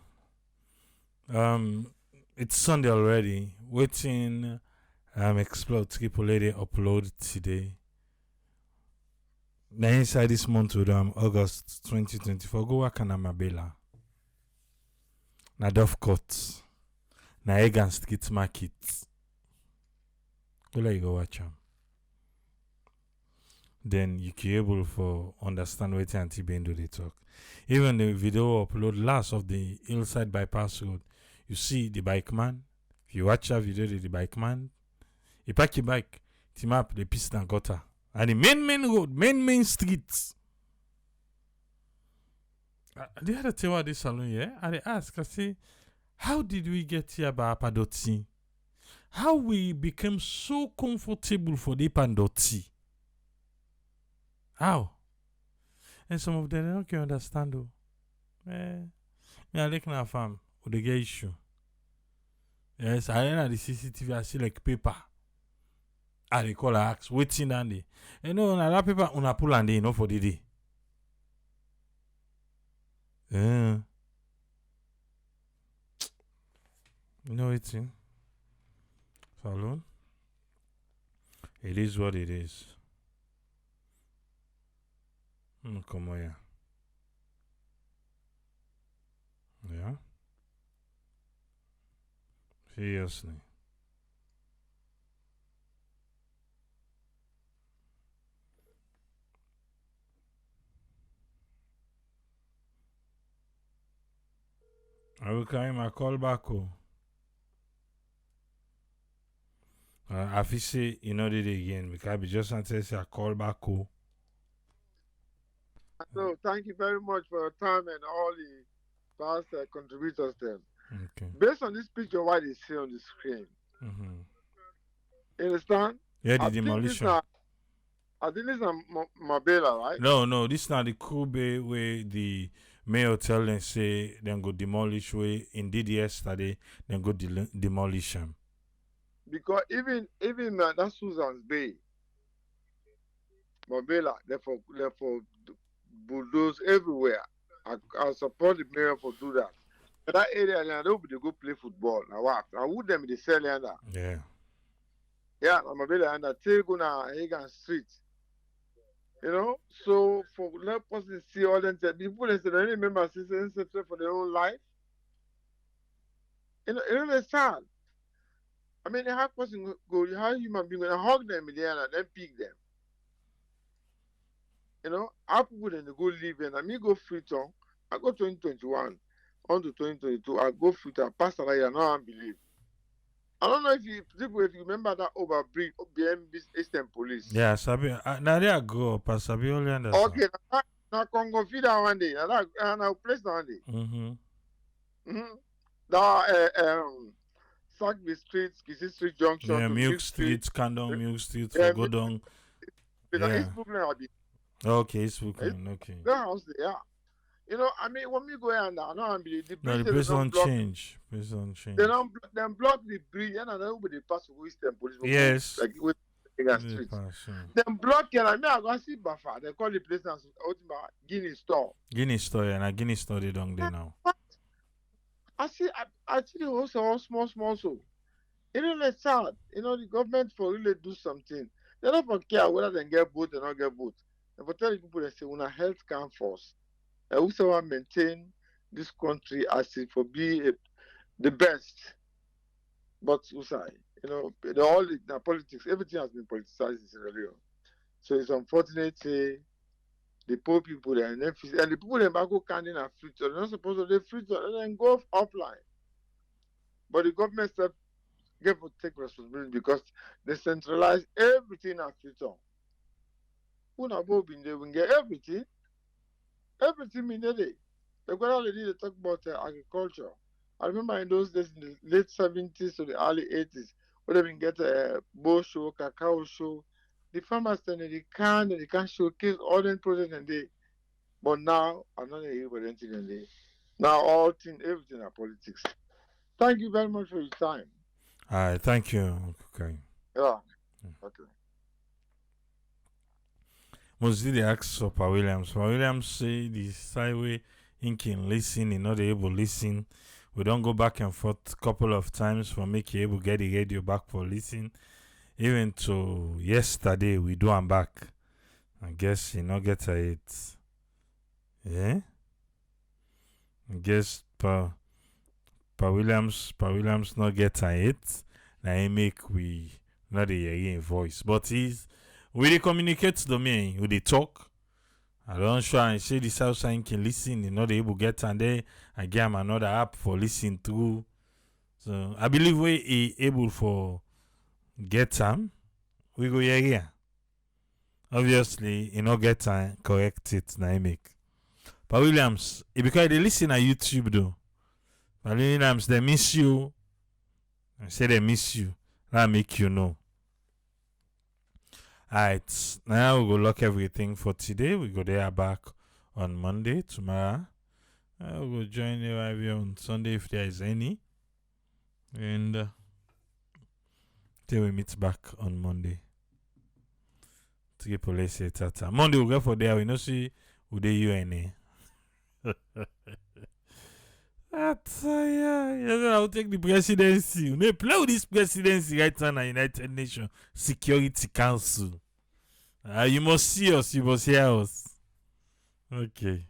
It's Sunday already. Waiting, Explore Triple Lady upload today. Now inside this month with August 2024, go work on Amabela. Na Dove Court. Na Egan Street Market. Go let you go watch them. Then you can able for understand what Auntie Bendo they talk. Even the video upload last of the Hillside Bypass Road, you see the bike man. If you watch that video, the bike man, he pack your bike, team up the piste and gutter. And the main road, main streets. They had to tell what this salon, yeah? And they ask, I say, how did we get here by Padoti? How we became so comfortable for the Pandoti? How? And some of them don't can understand though. Me I like na farm with the gay issue. Yes, I know the CCTV I see like paper. I they call ask waiting and they. You know, na that paper una pull and they no for the day. You know it's in salon. It is what it is. Come on, yeah. Yeah. Seriously. I will carry my call back. I feel say you know it again because I be just until say I call back. So thank you very much for your time and all the past contributors then. Okay. Based on this picture, what they see on the screen, you understand? Yeah, the demolition. I think this is Mabela, right? No, this is not the Kube where the mayor tell them say then go demolish way. Indeed, yesterday then go demolish them. Because even that Susan's Bay, Mabela, therefore bulldoze everywhere. I support the mayor for do that. But that area, they will go play football. Now what? I would them the sell under. Yeah. Yeah, Mabela under Teguna Hagan Street. You know, so for let person see all them people they say they only remember citizens for their own life. You know, it's sad. I mean, how person go, how human being gonna hug them in the end and then pick them. You know, how people then they go live and I mean go Freetown. I go 2021 on to 2022. I go Freetown, pass that year, now I believe. I don't know if you remember that overbridge behind Eastern Police. Yeah, Sabi. Now they grow up. I Sabi only understand. Okay, now Congo feed that one day. Now place that one day. Mm-hmm. That Sagby Street, Kisi Street Junction Yeah, to Milk Street, Kandong, Milk Street, yeah, Godong. Yeah. East Brooklyn, I be. Okay, East Brooklyn. Okay. That house there, yeah. You know, I mean, when we go in there, no, I believe the bridge. No, the place don't change. Place don't change. They don't block the bridge, and then nobody pass through Eastern Police. Yes. Like with the street. Then block it, and I go see Bafa. They call the place now Guinea Store. Guinea Store, and a Guinea Store they don't there now. I see the house all small so. You know, it's sad. You know, the government for really do something. They don't care whether they get vote or not get vote. They for tell the people they say when a health come first. And whosoever maintain this country as it for be the best. But you know, all the politics, everything has been politicized in Sierra Leone. So it's unfortunate the poor people there and the people in Bago canning and fruit, they're not supposed to they fruit and then go offline. But the government said get to take responsibility because they centralize everything at Freetown. Who not both been there, we get everything. Everything in the day. They got already they talk about agriculture. I remember in those days in the late 70s to the early 80s, when they been get a bow show, cacao show. The farmers they can showcase all the products and they. But now I'm not here with anything in there. Now everything are politics. Thank you very much for your time. All right, thank you. Okay. Yeah. Okay. Mostly they ask for Pa Williams. Pa Williams say the side way he can listen, he not able to listen. We don't go back and forth a couple of times for make you able to get the radio back for listen. Even to yesterday we do am back. I guess he not get it. Yeah? I guess Pa Williams not get it. Now he make we not a hearing voice. But we dey communicate to me, we dey talk. I don't sure and say this outside can listen, you know they able get and then I give him another app for listen through. So I believe we able for get time. We go here. Obviously, you know get time, correct it now he make. But Williams, because they listen at YouTube though. But Williams, they miss you. I say they miss you. That make you know. Alright, now we go lock everything for today. We go there back on Monday, tomorrow. We'll go join you right here on Sunday if there is any. And till we meet back on Monday. Triple A say tata. Monday we'll go for there. We know see who they UNA. That's you're gonna take the presidency. You may play with this presidency right now in the United Nations Security Council. You must see us, you must hear us. Okay.